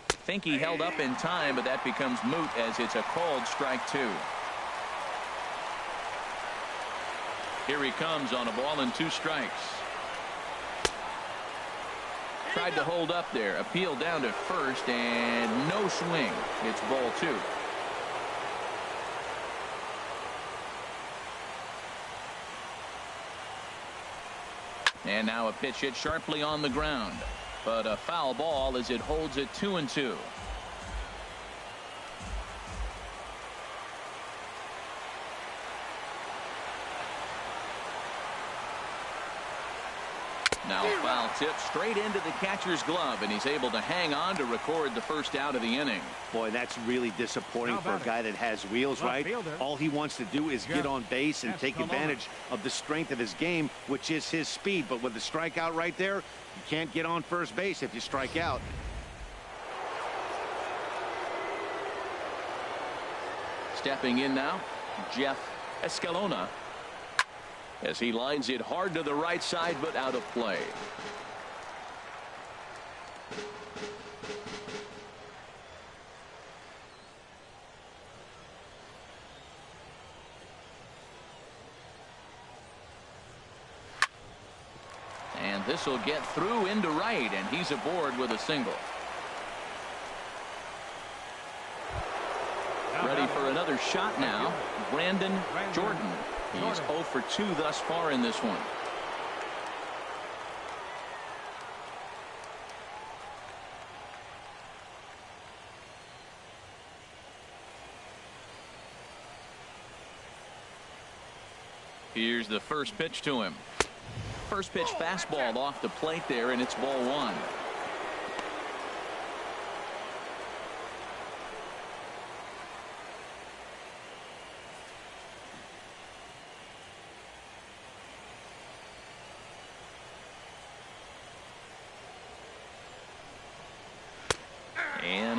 Think he held up in time, but that becomes moot as it's a called strike 2. Here he comes on a ball and 2 strikes. Tried to hold up there. Appeal down to first, and no swing. It's ball 2. And now a pitch hit sharply on the ground, but a foul ball as it holds it 2-2. Now a foul tip straight into the catcher's glove, and he's able to hang on to record the first out of the inning. Boy, that's really disappointing for a guy that has wheels, right? All he wants to do is get on base and take advantage of the strength of his game, which is his speed. But with the strikeout right there, you can't get on first base if you strike out. Stepping in now, Jeff Escalona, as he lines it hard to the right side, but out of play. And this will get through into right, and he's aboard with a single. Ready for another shot now, Brandon Jordan. He's 0 for 2 thus far in this one. Here's the first pitch to him. First pitch fastball off the plate there, and it's ball 1.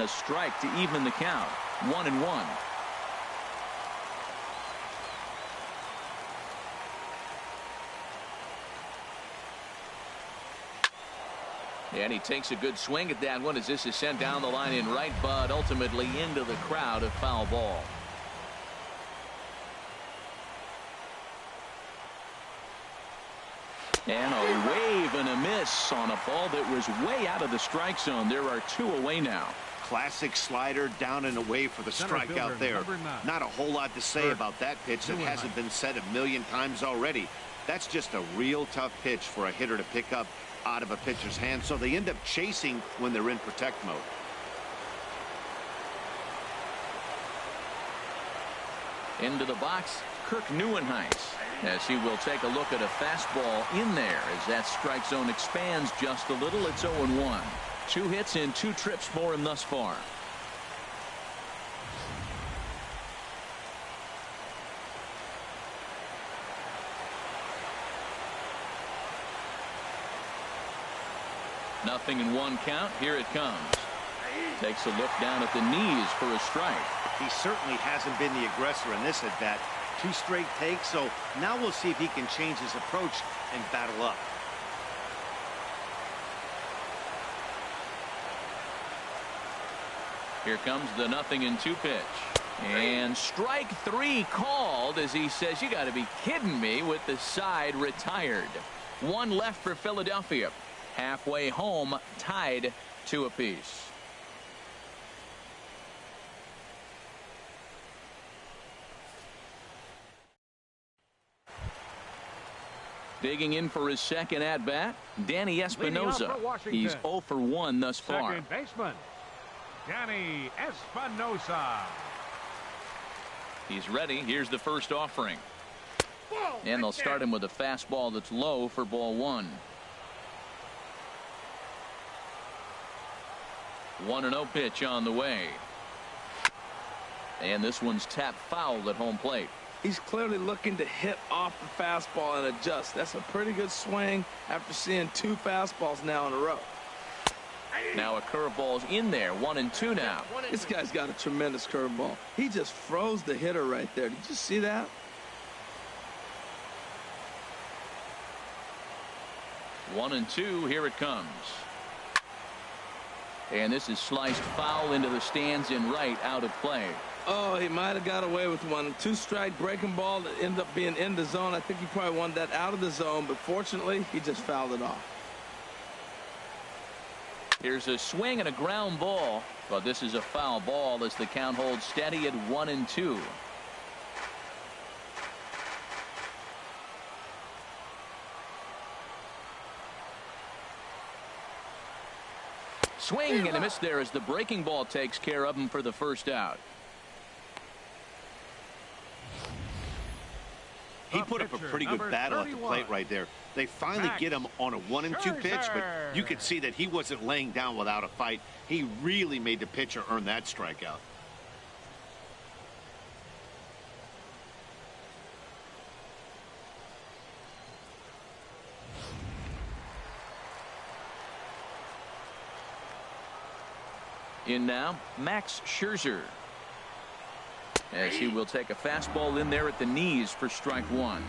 a strike to even the count. 1-1. And he takes a good swing at that one as this is sent down the line in right, but ultimately into the crowd, a foul ball. And a wave and a miss on a ball that was way out of the strike zone. There are 2 away now. Classic slider down and away for the strikeout there. Not a whole lot to say about that pitch that hasn't been said a million times already. That's just a real tough pitch for a hitter to pick up out of a pitcher's hand, so they end up chasing when they're in protect mode. Into the box, Kirk Neuenhuis, as he will take a look at a fastball in there as that strike zone expands just a little. It's 0-1. 2 hits and 2 trips for him thus far. Nothing in 1 count. Here it comes. Takes a look down at the knees for a strike. He certainly hasn't been the aggressor in this at bat. 2 straight takes, so now we'll see if he can change his approach and battle up. Here comes the 0-2 pitch. And strike 3 called as he says, you got to be kidding me, with the side retired. 1 left for Philadelphia. Halfway home, tied 2 apiece. Digging in for his second at bat, Danny Espinosa. He's 0 for 1 thus far. Second baseman, Danny Espinosa. He's ready. Here's the first offering. And they'll start him with a fastball that's low for ball 1. 1-0 pitch on the way. And this one's tapped foul at home plate. He's clearly looking to hit off the fastball and adjust. That's a pretty good swing after seeing 2 fastballs now in a row. Now a curveball's in there. 1-2 now. This guy's got a tremendous curveball. He just froze the hitter right there. Did you see that? One and two. Here it comes. And this is sliced foul into the stands in right, out of play. Oh, he might have got away with one. 2-strike breaking ball that ended up being in the zone. I think he probably wanted that out of the zone, but fortunately, he just fouled it off. Here's a swing and a ground ball, but this is a foul ball as the count holds steady at 1-2. Swing and a miss there as the breaking ball takes care of him for the first out. He put up a pretty good battle at the plate right there. They finally get him on a 1-2 pitch, but you could see that he wasn't laying down without a fight. He really made the pitcher earn that strikeout. In now, Max Scherzer, as he will take a fastball in there at the knees for strike one.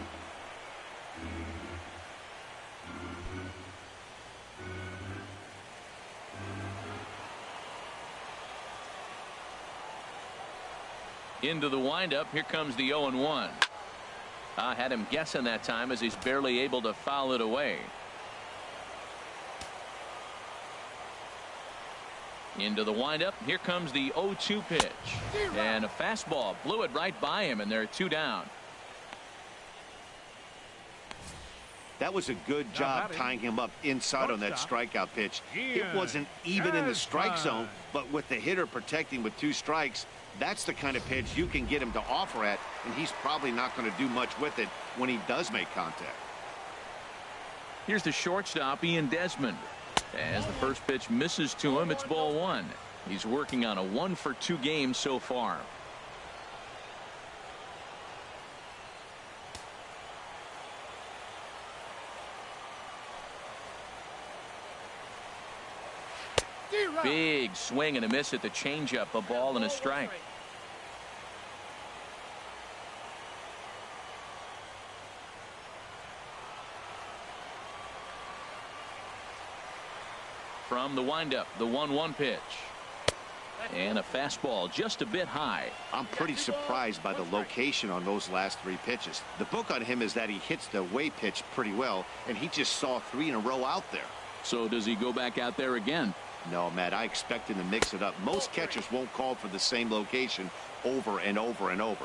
Into the windup. Here comes the 0-1. I had him guessing that time as he's barely able to foul it away. Into the windup. Here comes the 0-2 pitch. And a fastball blew it right by him, and they're two down. That was a good job tying him up inside on that strikeout pitch. It wasn't even in the strike zone, but with the hitter protecting with 2 strikes, that's the kind of pitch you can get him to offer at, and he's probably not going to do much with it when he does make contact. Here's the shortstop, Ian Desmond. As the first pitch misses to him, it's ball 1. He's working on a 1-for-2 game so far. Big swing and a miss at the changeup. A ball and a strike. From the windup, the 1-1 pitch. And a fastball just a bit high. I'm pretty surprised by the location on those last 3 pitches. The book on him is that he hits the away pitch pretty well, and he just saw 3 in a row out there. So does he go back out there again? No, Matt, I expect him to mix it up. Most catchers won't call for the same location over and over and over.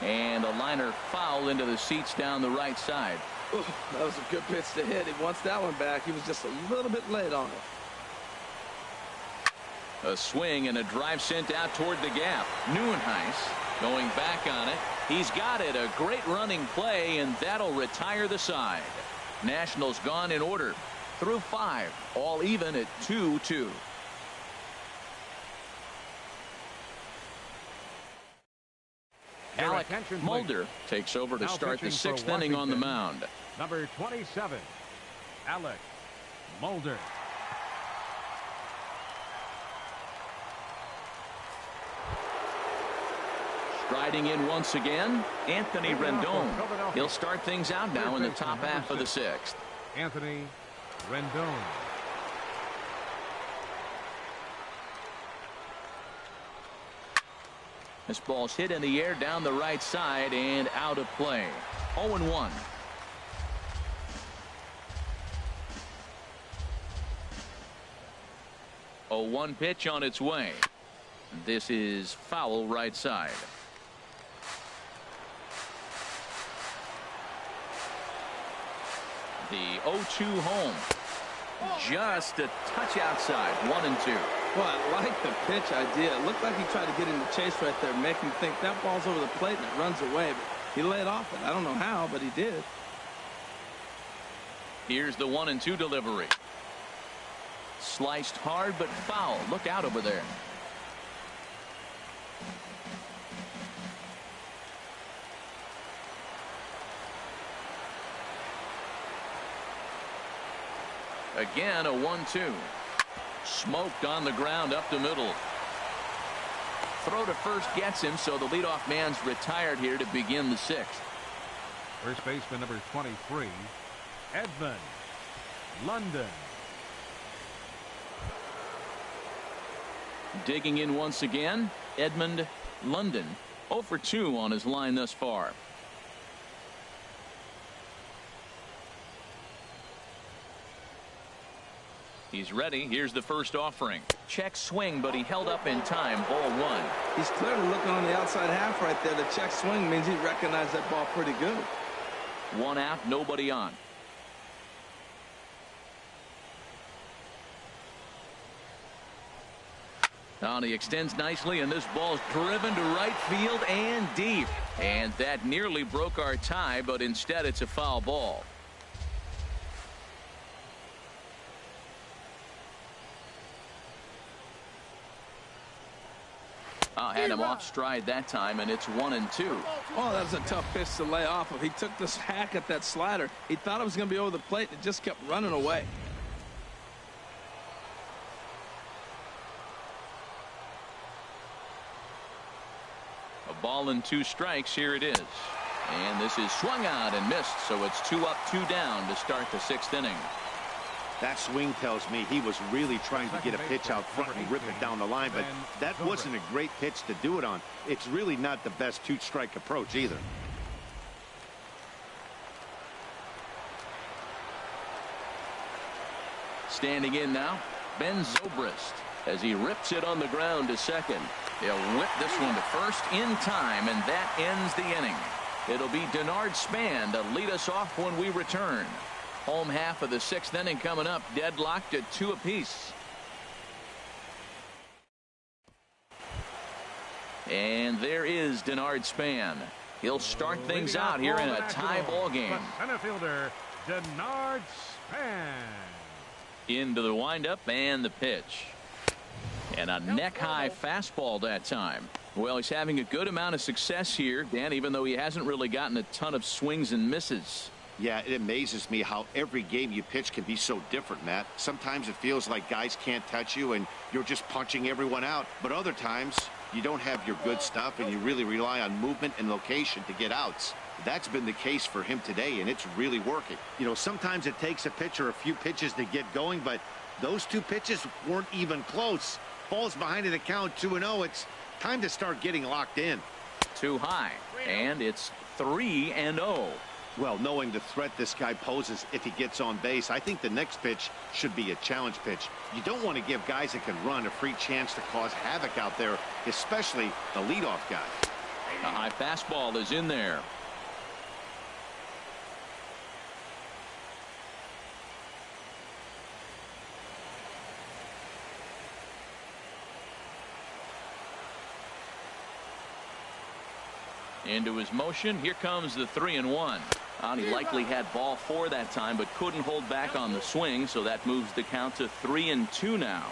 And a liner foul into the seats down the right side. Ooh, that was a good pitch to hit. He wants that one back. He was just a little bit late on it. A swing and a drive sent out toward the gap. Neuenhuis going back on it. He's got it. A great running play, and that'll retire the side. Nationals gone in order through 5, all even at 2-2. Alec Mulder takes over to start the 6th inning on the mound. Number 27, Alec Mulder. Striding in once again, Anthony Rendon. He'll start things out now in the top half of the 6th. Anthony Rendon. This ball's hit in the air down the right side and out of play. 0-1. A 1 pitch on its way. This is foul right side. The 0-2 home. Just a touch outside. 1-2. Well, I like the pitch idea. It looked like he tried to get in the chase right there, make him think that ball's over the plate and it runs away. But he laid off it. I don't know how, but he did. Here's the 1-2 delivery. Sliced hard but foul. Look out over there. Again, a 1-2. Smoked on the ground up the middle. Throw to first gets him, so the leadoff man's retired here to begin the 6th. First baseman number 23, Edmund London. Digging in once again, Edmund London. 0 for 2 on his line thus far. He's ready. Here's the first offering. Check swing, but he held up in time. Ball 1. He's clearly looking on the outside half right there. The check swing means he recognized that ball pretty good. 1 out, nobody on. Now he extends nicely, and this ball's driven to right field and deep. And that nearly broke our tie, but instead it's a foul ball. Had him off stride that time, and it's 1-2. Oh, that was a tough pitch to lay off of. He took this hack at that slider. He thought it was going to be over the plate, and it just kept running away. A ball and 2 strikes. Here it is. And this is swung out and missed, so it's 2 up, 2 down to start the 6th inning. That swing tells me he was really trying to get a pitch out front and rip it down the line, but that wasn't a great pitch to do it on. It's really not the best 2-strike approach either. Standing in now, Ben Zobrist, as he rips it on the ground to second. He'll whip this one to first in time, and that ends the inning. It'll be Denard Span to lead us off when we return. Home half of the 6th inning coming up, deadlocked at 2 apiece. And there is Denard Span. He'll start things out here in a tie ball game. Center fielder Denard Span. Into the windup and the pitch. And a neck-high fastball that time. Well, he's having a good amount of success here, Dan, even though he hasn't really gotten a ton of swings and misses. Yeah, it amazes me how every game you pitch can be so different, Matt. Sometimes it feels like guys can't touch you and you're just punching everyone out. But other times you don't have your good stuff and you really rely on movement and location to get outs. That's been the case for him today, and it's really working. You know, sometimes it takes a pitcher a few pitches to get going, but those 2 pitches weren't even close. Falls behind in the count 2-0. It's time to start getting locked in. Too high, and it's 3-0. Well, knowing the threat this guy poses if he gets on base, I think the next pitch should be a challenge pitch. You don't want to give guys that can run a free chance to cause havoc out there, especially the leadoff guy. A high fastball is in there. Into his motion. Here comes the 3-1. He likely had ball 4 that time, but couldn't hold back on the swing, so that moves the count to 3-2 now.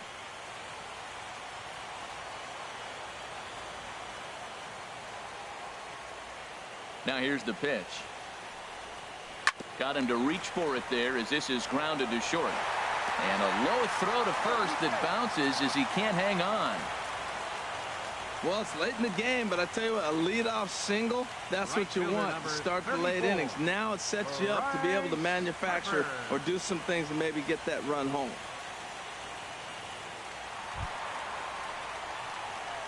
Now here's the pitch. Got him to reach for it there as this is grounded to short. And a low throw to first that bounces as he can't hang on. Well, it's late in the game, but I tell you what, a leadoff single, that's what you want to start the late innings. Now it sets you up to be able to manufacture or do some things to maybe get that run home.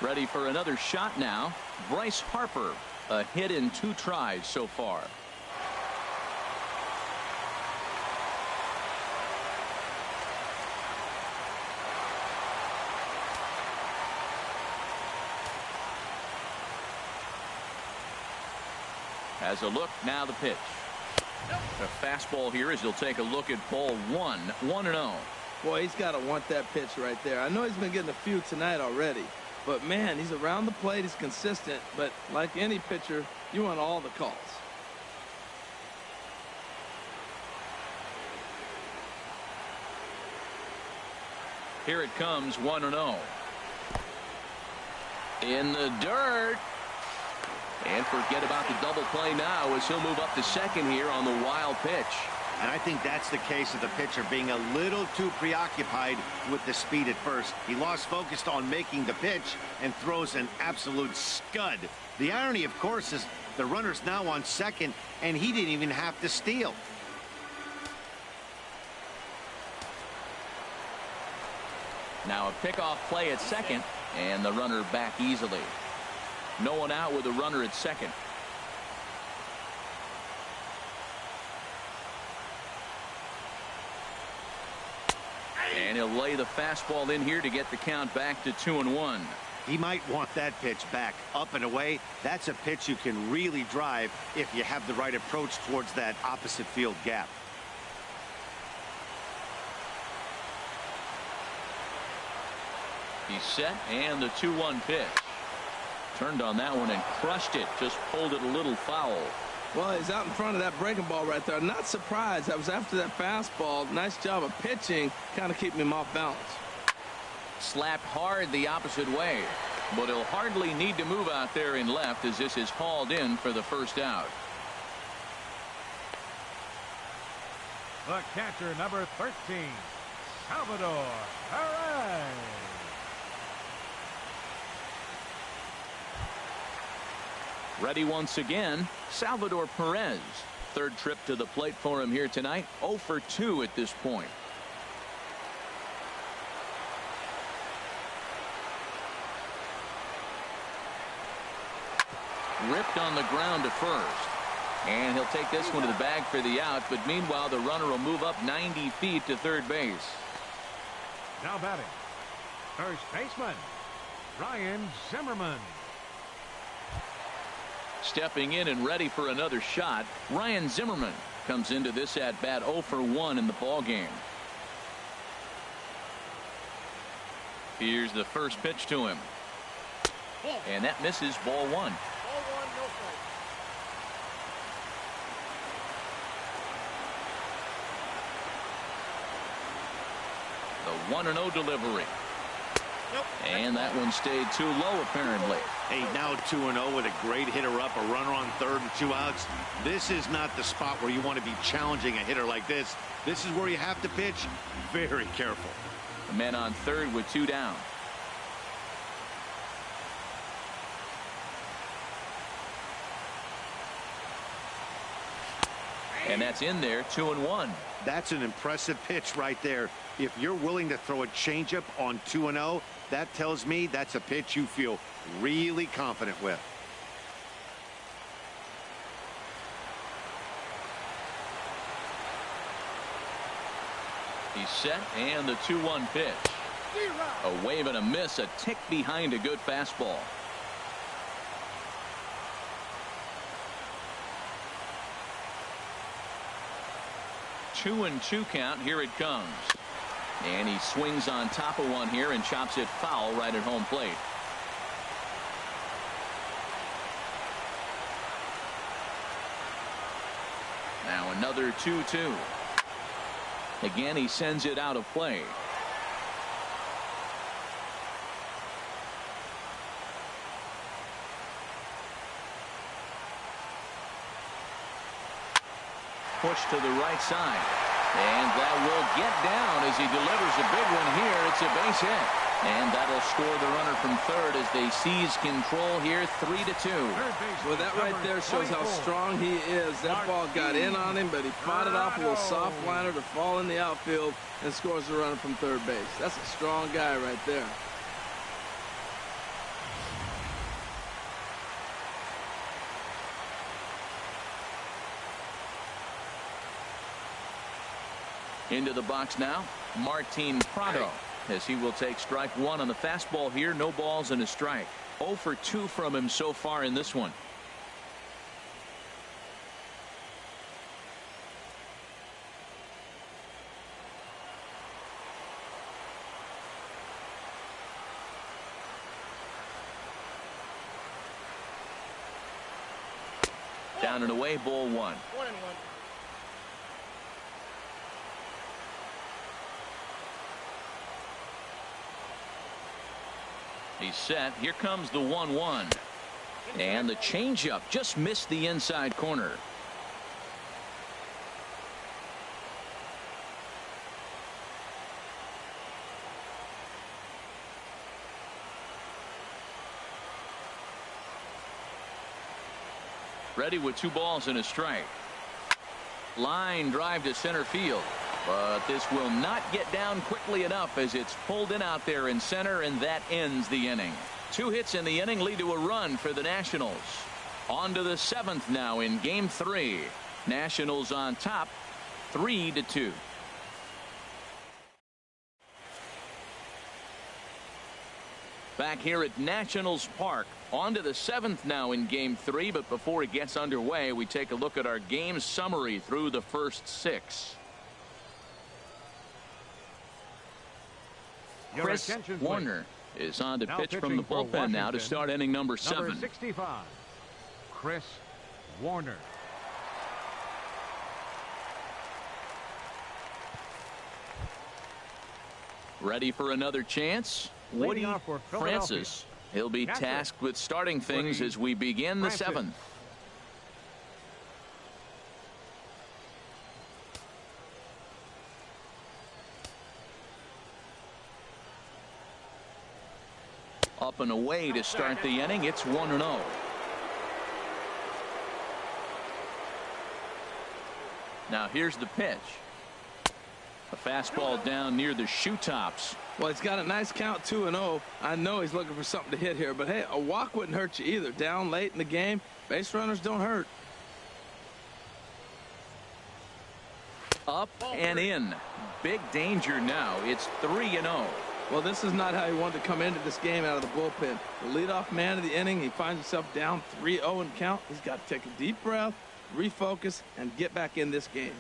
Ready for another shot now. Bryce Harper, a hit in 2 tries so far. Has a look, now the pitch. A fastball here as he'll take a look at ball 1, 1-0. Boy, he's got to want that pitch right there. I know he's been getting a few tonight already, but man, he's around the plate, he's consistent, but like any pitcher, you want all the calls. Here it comes, 1-0. In the dirt. And forget about the double play now as he'll move up to second here on the wild pitch. And I think that's the case of the pitcher being a little too preoccupied with the speed at first. He lost focus on making the pitch and throws an absolute scud. The irony, of course, is the runner's now on second and he didn't even have to steal. Now a pickoff play at second, and the runner back easily. No one out with a runner at second. And he'll lay the fastball in here to get the count back to 2-1. He might want that pitch back up and away. That's a pitch you can really drive if you have the right approach towards that opposite field gap. He's set, and the 2-1 pitch. Turned on that one and crushed it. Just pulled it a little foul. Well, he's out in front of that breaking ball right there. Not surprised. That was after that fastball. Nice job of pitching, kind of keeping him off balance. Slapped hard the opposite way, but he'll hardly need to move out there in left as this is hauled in for the first out. The catcher, number 13, Salvador Perez. Ready once again, Salvador Perez. Third trip to the plate for him here tonight. 0 for 2 at this point. Ripped on the ground to first. And he'll take this one to the bag for the out, but meanwhile the runner will move up 90 feet to third base. Now batting, first baseman, Ryan Zimmerman. Stepping in and ready for another shot, Ryan Zimmerman comes into this at bat 0 for 1 in the ball game. Here's the first pitch to him, and that misses, ball 1. The 1-0 delivery. And that one stayed too low, apparently. Hey, now 2-0 with a great hitter up, a runner on third and 2 outs. This is not the spot where you want to be challenging a hitter like this. This is where you have to pitch very careful. The man on third with 2 down. And that's in there, 2-1. That's an impressive pitch right there. If you're willing to throw a changeup on 2-0, that tells me that's a pitch you feel really confident with. He's set, and the 2-1 pitch. A wave and a miss, a tick behind a good fastball. 2-2 count. Here it comes. And he swings on top of one here and chops it foul right at home plate. Now another 2-2. Again, he sends it out of play. Push to the right side. And that will get down as he delivers a big one here. It's a base hit. And that'll score the runner from third as they seize control here, 3-2. Well, that right there shows how strong he is. That ball got in on him, but he fought it off a little soft liner to fall in the outfield and scores the runner from third base. That's a strong guy right there. Into the box now, Martin Prado, as he will take strike one on the fastball here. No balls and a strike. 0 for 2 from him so far in this one. Down and away, ball 1. 1-1. He's set. Here comes the 1-1. And the changeup just missed the inside corner. Ready with 2 balls and a strike. Line drive to center field. But this will not get down quickly enough as it's pulled in out there in center, and that ends the inning. 2 hits in the inning lead to a run for the Nationals. On to the 7th now in game 3. Nationals on top, 3-2. Back here at Nationals Park. On to the 7th now in game 3, but before it gets underway, we take a look at our game summary through the first 6. Chris Warner is on to pitch from the bullpen now to start inning number 7. Number 65, Chris Warner. Ready for another chance? Woody Francis. He'll be tasked with starting things as we begin the 7th. Up and away to start the inning. It's 1-0. Now here's the pitch. A fastball down near the shoe tops. Well, he's got a nice count, 2-0. I know he's looking for something to hit here, but hey, a walk wouldn't hurt you either. Down late in the game, base runners don't hurt. Up and in. Big danger now. It's 3-0. Well, this is not how he wanted to come into this game out of the bullpen. The leadoff man of the inning, he finds himself down 3-0 in count. He's got to take a deep breath, refocus, and get back in this game.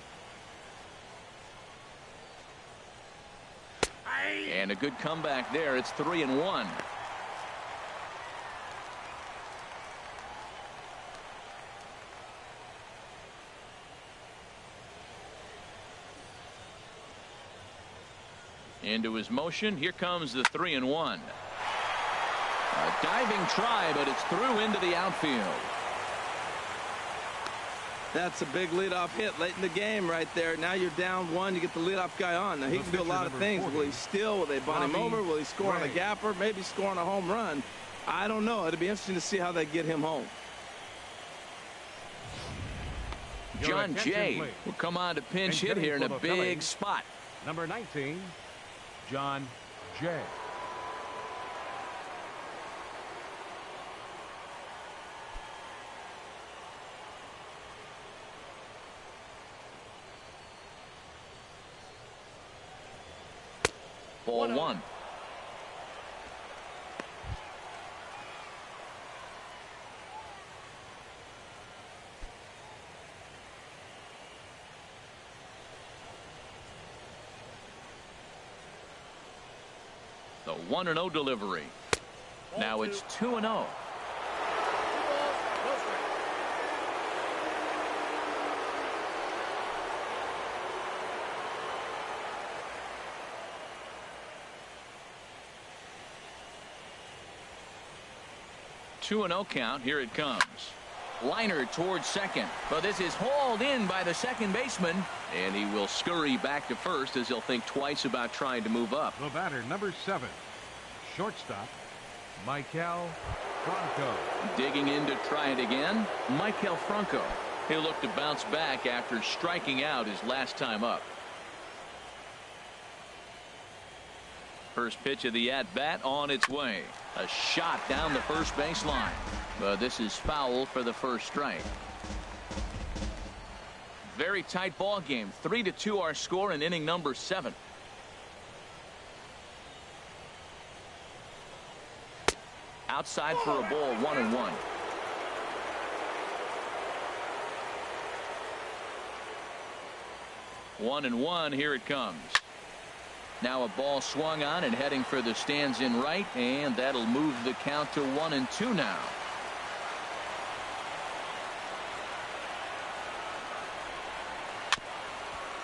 And a good comeback there. It's 3-1. Into his motion. Here comes the 3-1. A diving try, but it's through into the outfield. That's a big leadoff hit late in the game right there. Now you're down 1. You get the leadoff guy on. Now he can do a lot of things. Will he steal? Will they bunt him over? Will he score on a gapper? Maybe score on a home run. I don't know. It'll be interesting to see how they get him home. John Jay will come on to pinch hit here in a big spot. Number 19, John Jay. Ball 1. The 1-0 delivery. Now it's 2-0. 2-0 count. Here it comes. Liner towards second, but this is hauled in by the second baseman, and he will scurry back to first as he'll think twice about trying to move up. The batter, number 7, shortstop, Michael Franco. Digging in to try it again, Michael Franco. He'll look to bounce back after striking out his last time up. First pitch of the at-bat on its way. A shot down the first baseline. But this is foul for the first strike. Very tight ball game. 3-2 our score in inning number 7. Outside for a ball, 1-1. One and one. Here it comes. Now a ball swung on and heading for the stands in right, and that'll move the count to 1-2 now.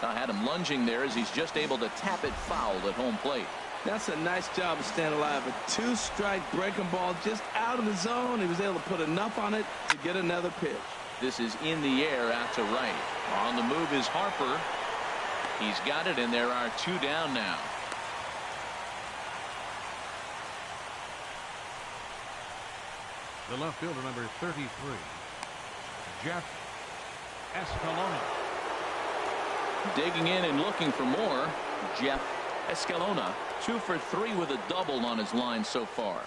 I had him lunging there as he's just able to tap it foul at home plate. That's a nice job of staying alive. A 2-strike breaking ball just out of the zone. He was able to put enough on it to get another pitch. This is in the air out to right. On the move is Harper. He's got it, and there are 2 down now. The left fielder, number 33, Jeff Escalona. Digging in and looking for more, Jeff Escalona. 2 for 3 with a double on his line so far.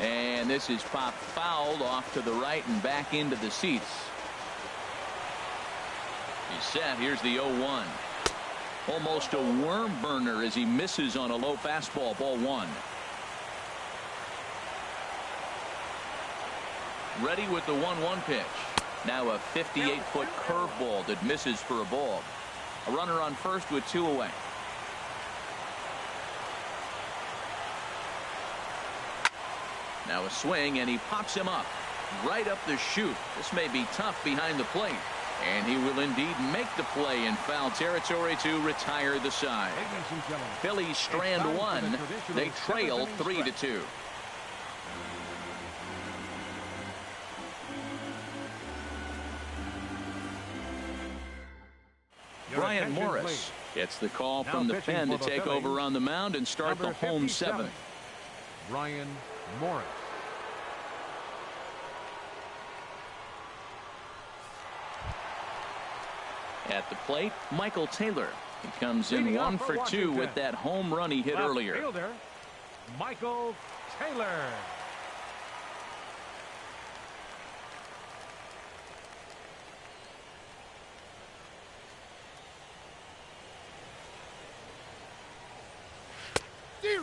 And this is popped fouled off to the right and back into the seats. He's set. Here's the 0-1. Almost a worm burner as he misses on a low fastball. Ball 1. Ready with the 1-1 pitch. Now a 58-foot curveball that misses for a ball. A runner on first with 2 away. Now a swing, and he pops him up right up the chute. This may be tough behind the plate. And he will indeed make the play in foul territory to retire the side. Phillies strand 1. They trail 3-2. Brian Morris gets the call from the pen to take over on the mound and start the home 7th. Brian Morris. At the plate, Michael Taylor. He comes in 1 for 2 with that home run he hit earlier. Fielder, Michael Taylor.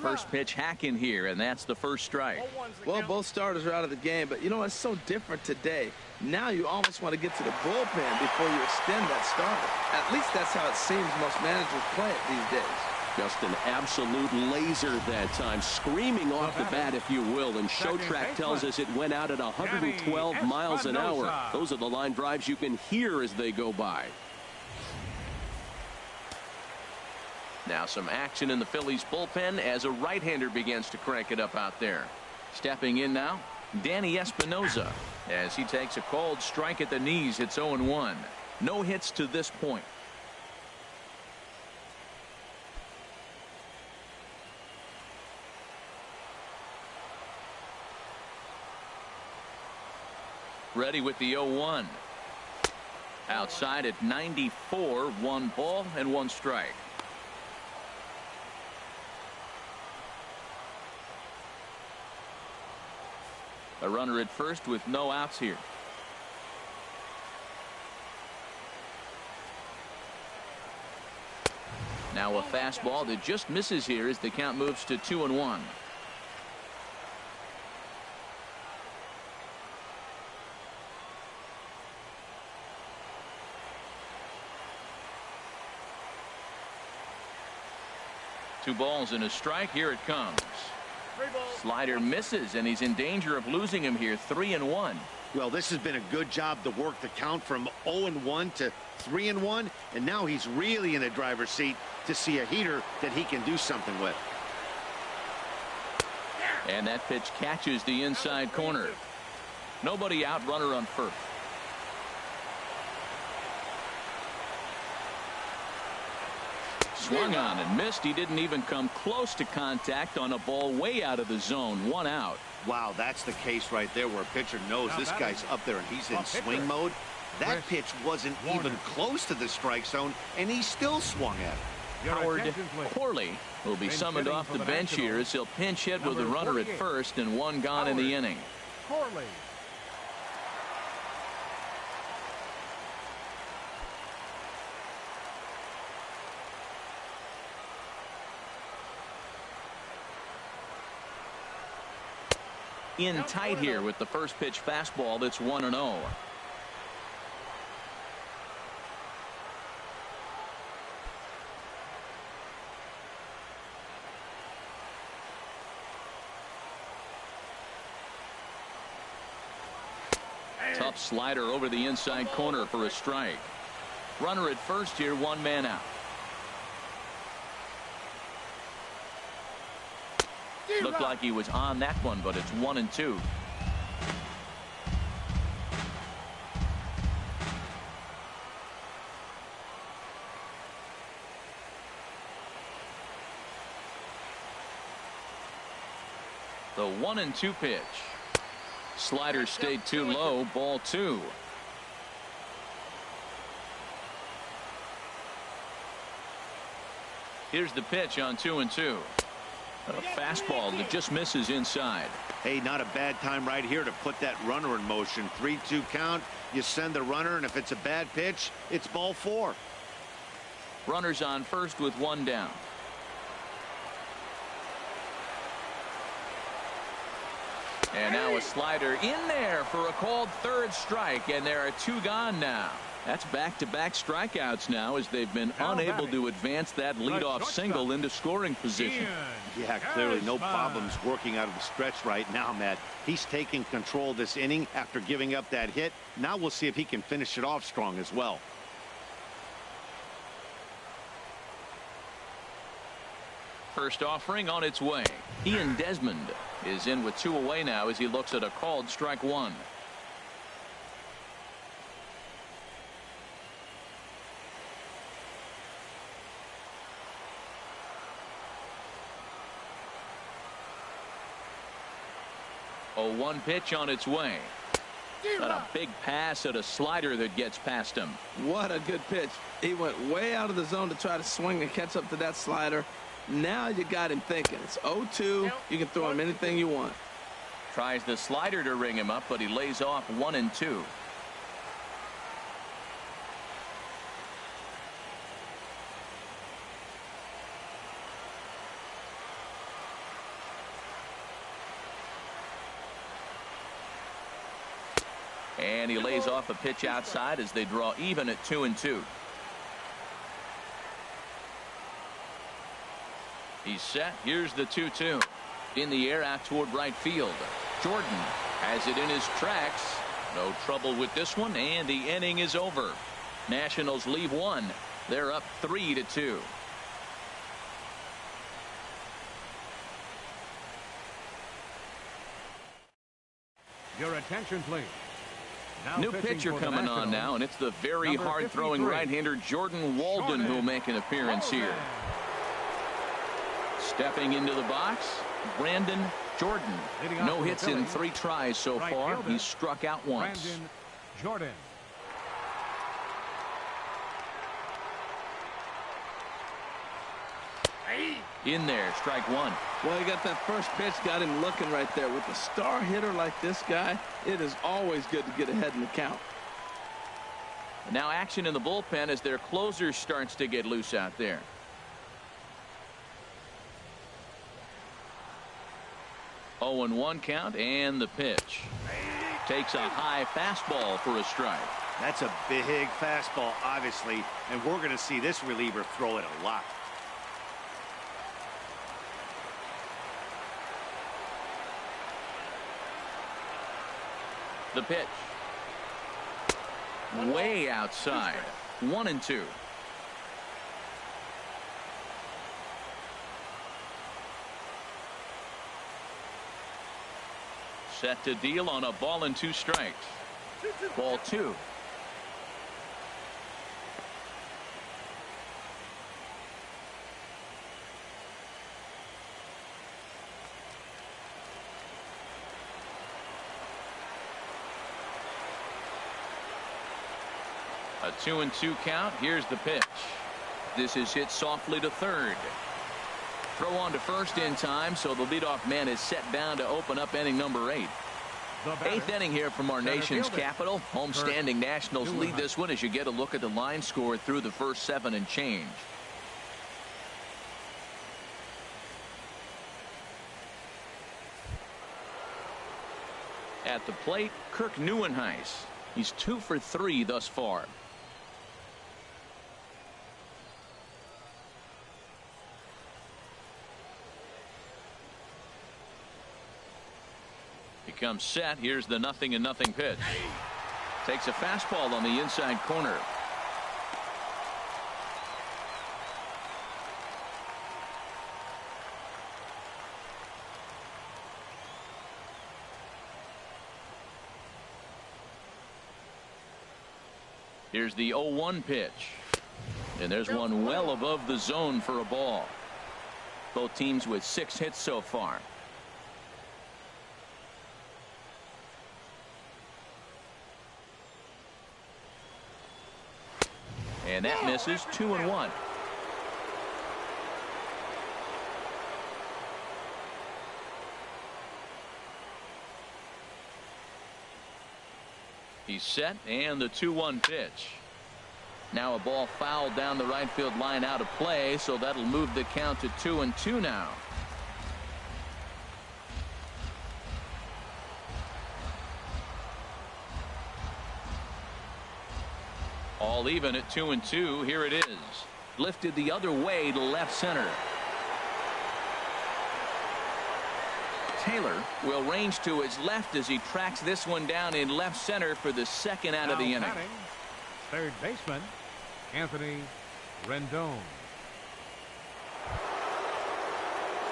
First pitch hack in here, and that's the first strike. Well, both starters are out of the game, but you know, it's so different today. Now you almost want to get to the bullpen before you extend that starter. At least that's how it seems most managers play it these days. Just an absolute laser that time, screaming off the bat, if you will. And show track tells us it went out at 112 miles an hour. Those are the line drives you can hear as they go by. Now some action in the Phillies bullpen as a right-hander begins to crank it up out there. Stepping in now, Danny Espinosa, as he takes a cold strike at the knees. It's 0-1. No hits to this point. Ready with the 0-1. Outside at 94, 1 ball and 1 strike. A runner at first with no outs here. Now a fastball that just misses here as the count moves to 2-1. Two balls and a strike. Here it comes. Slider misses, and he's in danger of losing him here. 3-1. Well, this has been a good job to work the count from 0-1 to 3-1, and now he's really in the driver's seat to see a heater that he can do something with. And that pitch catches the inside corner. Nobody out, runner on first. Swung on and missed. He didn't even come close to contact on a ball way out of the zone. 1 out. Wow, that's the case right there where a pitcher knows this guy's up there and he's in swing mode. That pitch wasn't even close to the strike zone, and he still swung at it. Howard Corley will be summoned off the bench here as he'll pinch hit with a runner at first and 1 gone in the inning. Corley. In tight here with the first pitch fastball. That's 1-0. Tough slider over the inside corner for a strike. Runner at first here, 1 man out. Looked like he was on that one, but it's 1-2. The 1-2 pitch. Slider stayed too low. Ball 2. Here's the pitch on 2-2. A fastball that just misses inside. Hey, not a bad time right here to put that runner in motion. 3-2 count. You send the runner, and if it's a bad pitch, it's ball 4. Runners on first with 1 down. And now a slider in there for a called 3rd strike, and there are 2 gone now. That's back-to-back strikeouts now as they've been unable to advance that leadoff single into scoring position. Yeah, clearly no problems working out of the stretch right now, Matt. He's taking control of this inning after giving up that hit. Now we'll see if he can finish it off strong as well. First offering on its way. Ian Desmond is in with 2 away now as he looks at a called strike 1. A 1 pitch on its way. Got a big pass at a slider that gets past him. What a good pitch. He went way out of the zone to try to swing and catch up to that slider. Now you got him thinking. It's 0-2. You can throw him anything you want. Tries the slider to ring him up, but he lays off 1-2. And he lays off a pitch outside as they draw even at 2-2. He's set. Here's the 2-2. In the air out toward right field. Jordan has it in his tracks. No trouble with this one, and the inning is over. Nationals leave one. They're up 3-2. Your attention, please. Now new pitcher coming on now, and it's the very hard-throwing right-hander Jordan Walden who will make an appearance here. Stepping into the box, Brandon Jordan. No hits in 3 tries so far. He's struck out once. Brandon Jordan. In there, strike one. Well, he got that first pitch, got him looking right there. With a star hitter like this guy, it is always good to get ahead in the count. Now action in the bullpen as their closer starts to get loose out there. Oh, and 1 count, and the pitch. Takes a high fastball for a strike. That's a big fastball, obviously, and we're going to see this reliever throw it a lot. The pitch. Way outside. 1-2. Set to deal on a ball and 2 strikes. Ball 2. A 2-2 count. Here's the pitch. This is hit softly to third. Throw on to first in time, so the leadoff man is set down to open up inning number 8. 8th inning here from our nation's capital. Homestanding Nationals lead this one as you get a look at the line score through the first 7 and change. At the plate, Kirk Neuenhuis. He's 2 for 3 thus far. Comes set. Here's the 0-0 pitch. Takes a fastball on the inside corner. Here's the 0-1 pitch. And there's one well above the zone for a ball. Both teams with 6 hits so far. And that misses. 2-1. He's set, and the 2-1 pitch. Now a ball fouled down the right field line out of play, so that'll move the count to 2-2 now. All even at 2-2. Here it is. Lifted the other way to left center. Taylor will range to his left as he tracks this one down in left center for the 2nd out of the inning. Third baseman Anthony Rendon.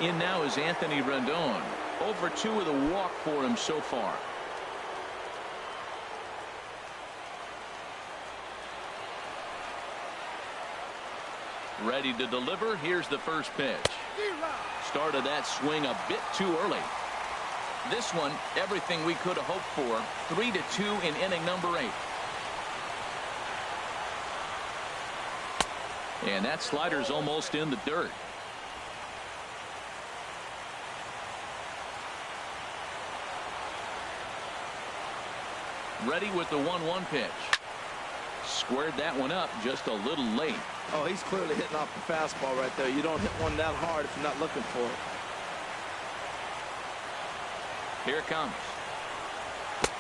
In now is Anthony Rendon. Over 2 with a walk for him so far. Ready to deliver. Here's the first pitch. Started that swing a bit too early. This one, everything we could have hoped for. 3-2 in inning number 8. And that slider's almost in the dirt. Ready with the 1-1 pitch. Squared that one up just a little late. Oh, he's clearly hitting off the fastball right there. You don't hit one that hard if you're not looking for it. Here it comes.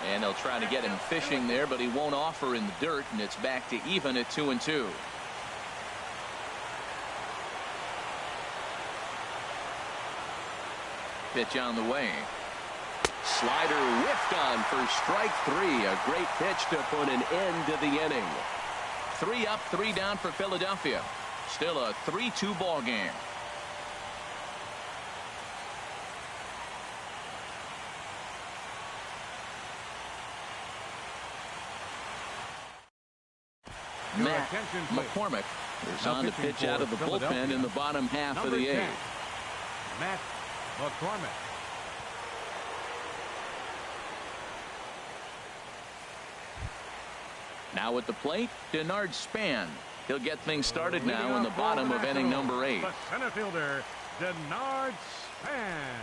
And they'll try to get him fishing there, but he won't offer in the dirt, and it's back to even at 2-2. Pitch on the way. Slider whiffed on for strike 3. A great pitch to put an end to the inning. 3 up, 3 down for Philadelphia. Still a 3-2 ball game. Matt McCormick is on to pitch out of the bullpen in the bottom half of the 8th. Matt McCormick. Now at the plate, Denard Span. He'll get things started now in the bottom of inning number 8. The center fielder, Denard Span.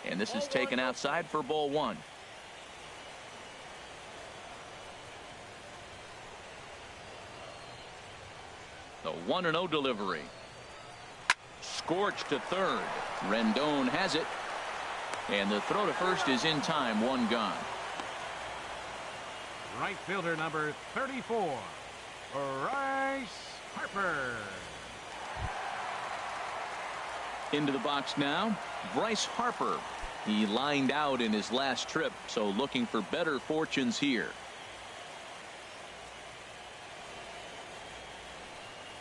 And this is taken outside for ball 1. The 1-0 delivery. Scorched to third. Rendon has it. And the throw to first is in time. 1 gone. Right fielder number 34, Bryce Harper. Into the box now, Bryce Harper. He lined out in his last trip, so looking for better fortunes here.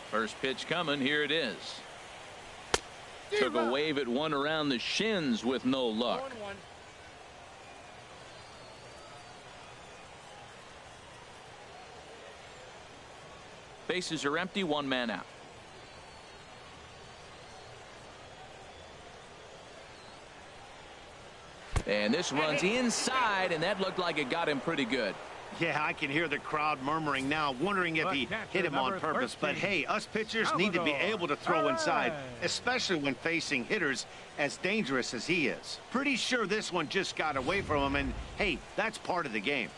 First pitch coming. Here it is. Took a wave at one around the shins with no luck. 1-1. Bases are empty. 1 man out. And this runs inside, and that looked like it got him pretty good. Yeah, I can hear the crowd murmuring now, wondering if he hit him on purpose. But hey, us pitchers need to be able to throw inside, especially when facing hitters as dangerous as he is. Pretty sure this one just got away from him, and hey, that's part of the game.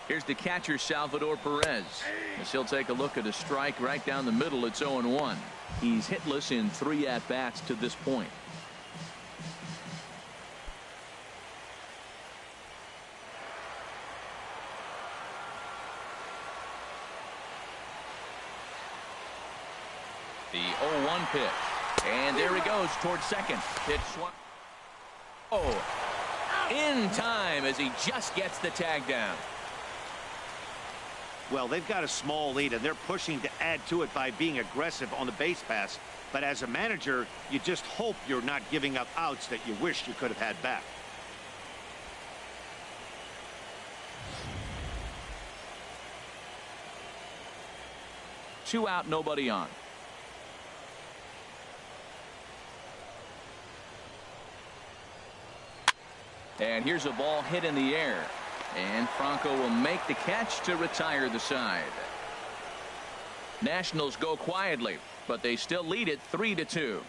Here's the catcher, Salvador Perez. As he'll take a look at a strike right down the middle. It's 0-1. He's hitless in 3 at-bats to this point. The 0-1 pitch. And there he goes towards second. Pitch swung. Oh, in time as he just gets the tag down. Well, they've got a small lead, and they're pushing to add to it by being aggressive on the base pass. But as a manager, you just hope you're not giving up outs that you wish you could have had back. Two out, nobody on. And here's a ball hit in the air. And Franco will make the catch to retire the side. Nationals go quietly, but they still lead it 3-2.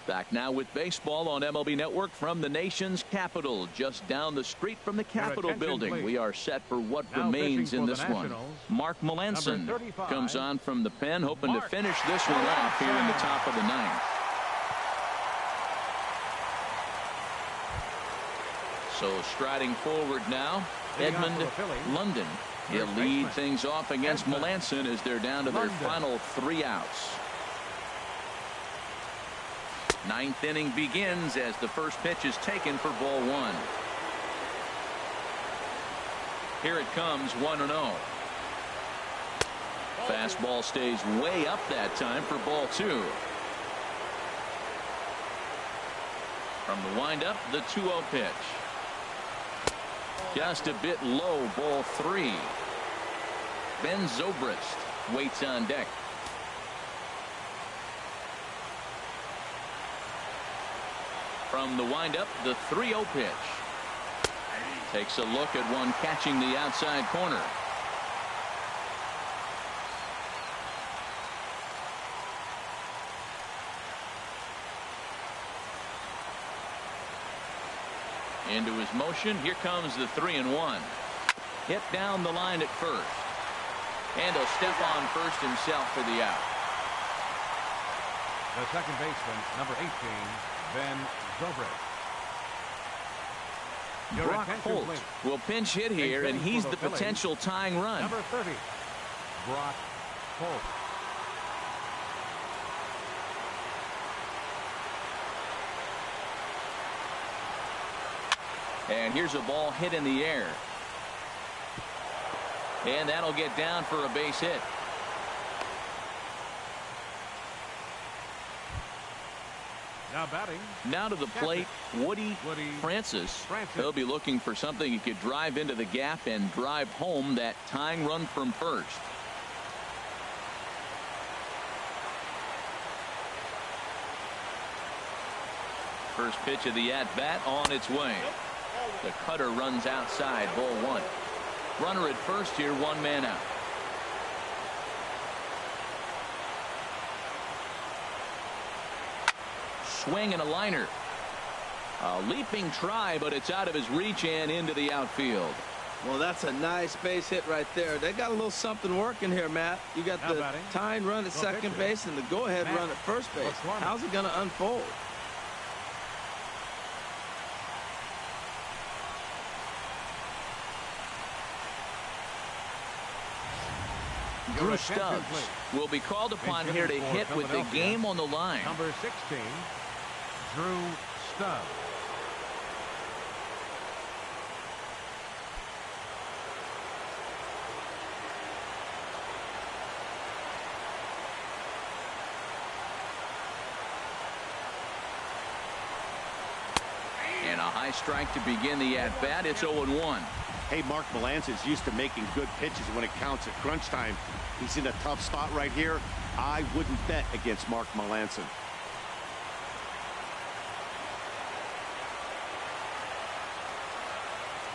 Back now with baseball on MLB Network from the nation's capital, just down the street from the Capitol building. Please. We are set for what Now remains in this one. Nationals, Mark Melanson comes on from the pen, hoping Mark to finish this one off here in the top of the 9th. So striding forward now, Edmund London. He'll lead things off against Melanson as they're down to their final 3 outs. 9th inning begins as the first pitch is taken for ball 1. Here it comes, 1-0. Fastball stays way up that time for ball 2. From the windup, the 2-0 pitch. Just a bit low, ball 3. Ben Zobrist waits on deck. From the windup, the 3-0 pitch. Takes a look at one catching the outside corner. Into his motion. Here comes the 3-1. Hit down the line at first. And he'll step on first himself for the out. The second baseman, number 18, Ben Zobrist. Brock Holt will pinch hit here, and he's the potential tying run. Number 30, Brock Holt. And here's a ball hit in the air. And that'll get down for a base hit. Now batting. Now to the plate, Woody Francis. He'll be looking for something he could drive into the gap and drive home that tying run from first. First pitch of the at-bat on its way. The cutter runs outside, ball one. Runner at first here, one man out. Swing and a liner. A leaping try, but it's out of his reach and into the outfield. Well, that's a nice base hit right there. They got a little something working here, Matt. You got the tying run at second base and the go-ahead run at first base. How's it going to unfold? Drew Stubbs will be called upon here to hit with the game on the line. Number 16, Drew Stubbs. And a high strike to begin the at-bat. It's 0-1. Hey, Mark Melancon's used to making good pitches when it counts at crunch time. He's in a tough spot right here. I wouldn't bet against Mark Melancon.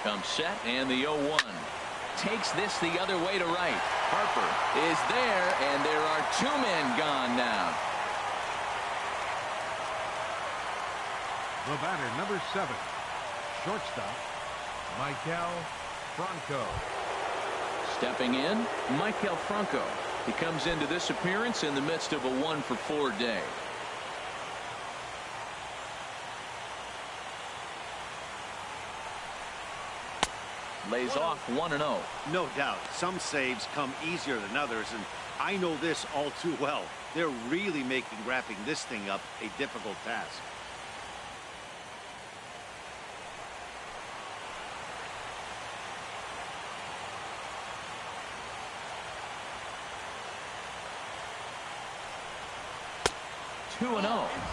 Comes set, and the 0-1. Takes this the other way to right. Harper is there, and there are two men gone now. The batter, number 7, shortstop, Michael Franco. Stepping in, Michael Franco. He comes into this appearance in the midst of a 1-for-4 day. Lays off 1-0. No doubt, some saves come easier than others, and I know this all too well. They're really making wrapping this thing up a difficult task.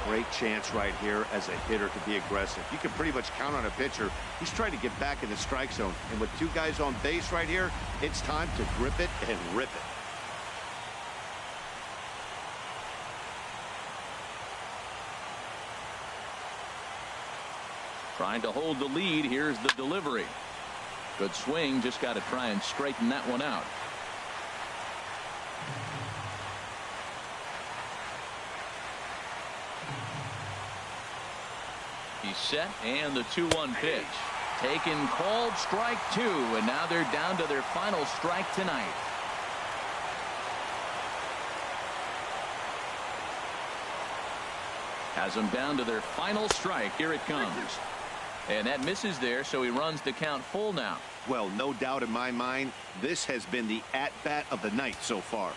Great chance right here as a hitter to be aggressive. You can pretty much count on a pitcher. He's trying to get back in the strike zone. And with two guys on base right here, it's time to grip it and rip it. Trying to hold the lead. Here's the delivery. Good swing. Just got to try and straighten that one out. He's set, and the 2-1 pitch. Taken, called, strike two, and now they're down to their final strike tonight. Has them down to their final strike. Here it comes. And that misses there, so he runs the count full now. Well, no doubt in my mind, this has been the at-bat of the night so far.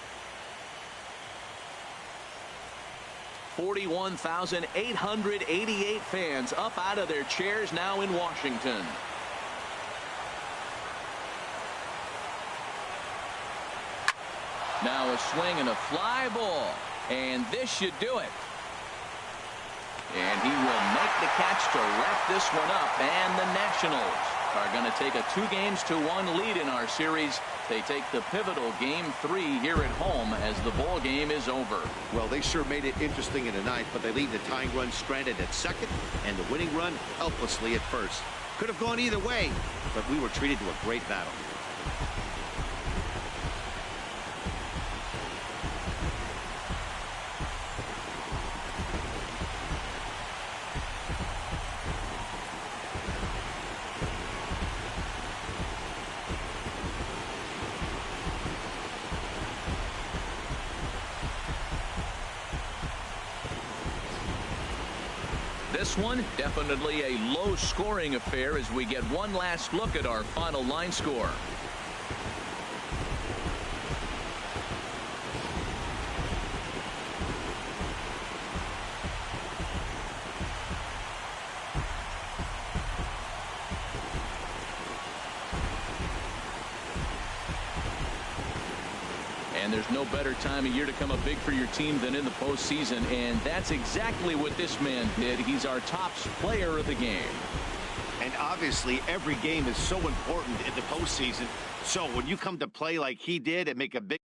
41,888 fans up out of their chairs now in Washington. Now a swing and a fly ball, and this should do it. And he will make the catch to wrap this one up, and the Nationals are going to take a 2-1 lead in our series. They take the pivotal Game 3 here at home as the ball game is over. Well, they sure made it interesting in the ninth, but they leave the tying run stranded at second and the winning run helplessly at first. Could have gone either way, but we were treated to a great battle. This one, definitely a low-scoring affair as we get one last look at our final line score. And there's no better time of year to come up big for your team than in the postseason, and that's exactly what this man did. He's our top player of the game. And obviously, every game is so important in the postseason. So when you come to play like he did and make a big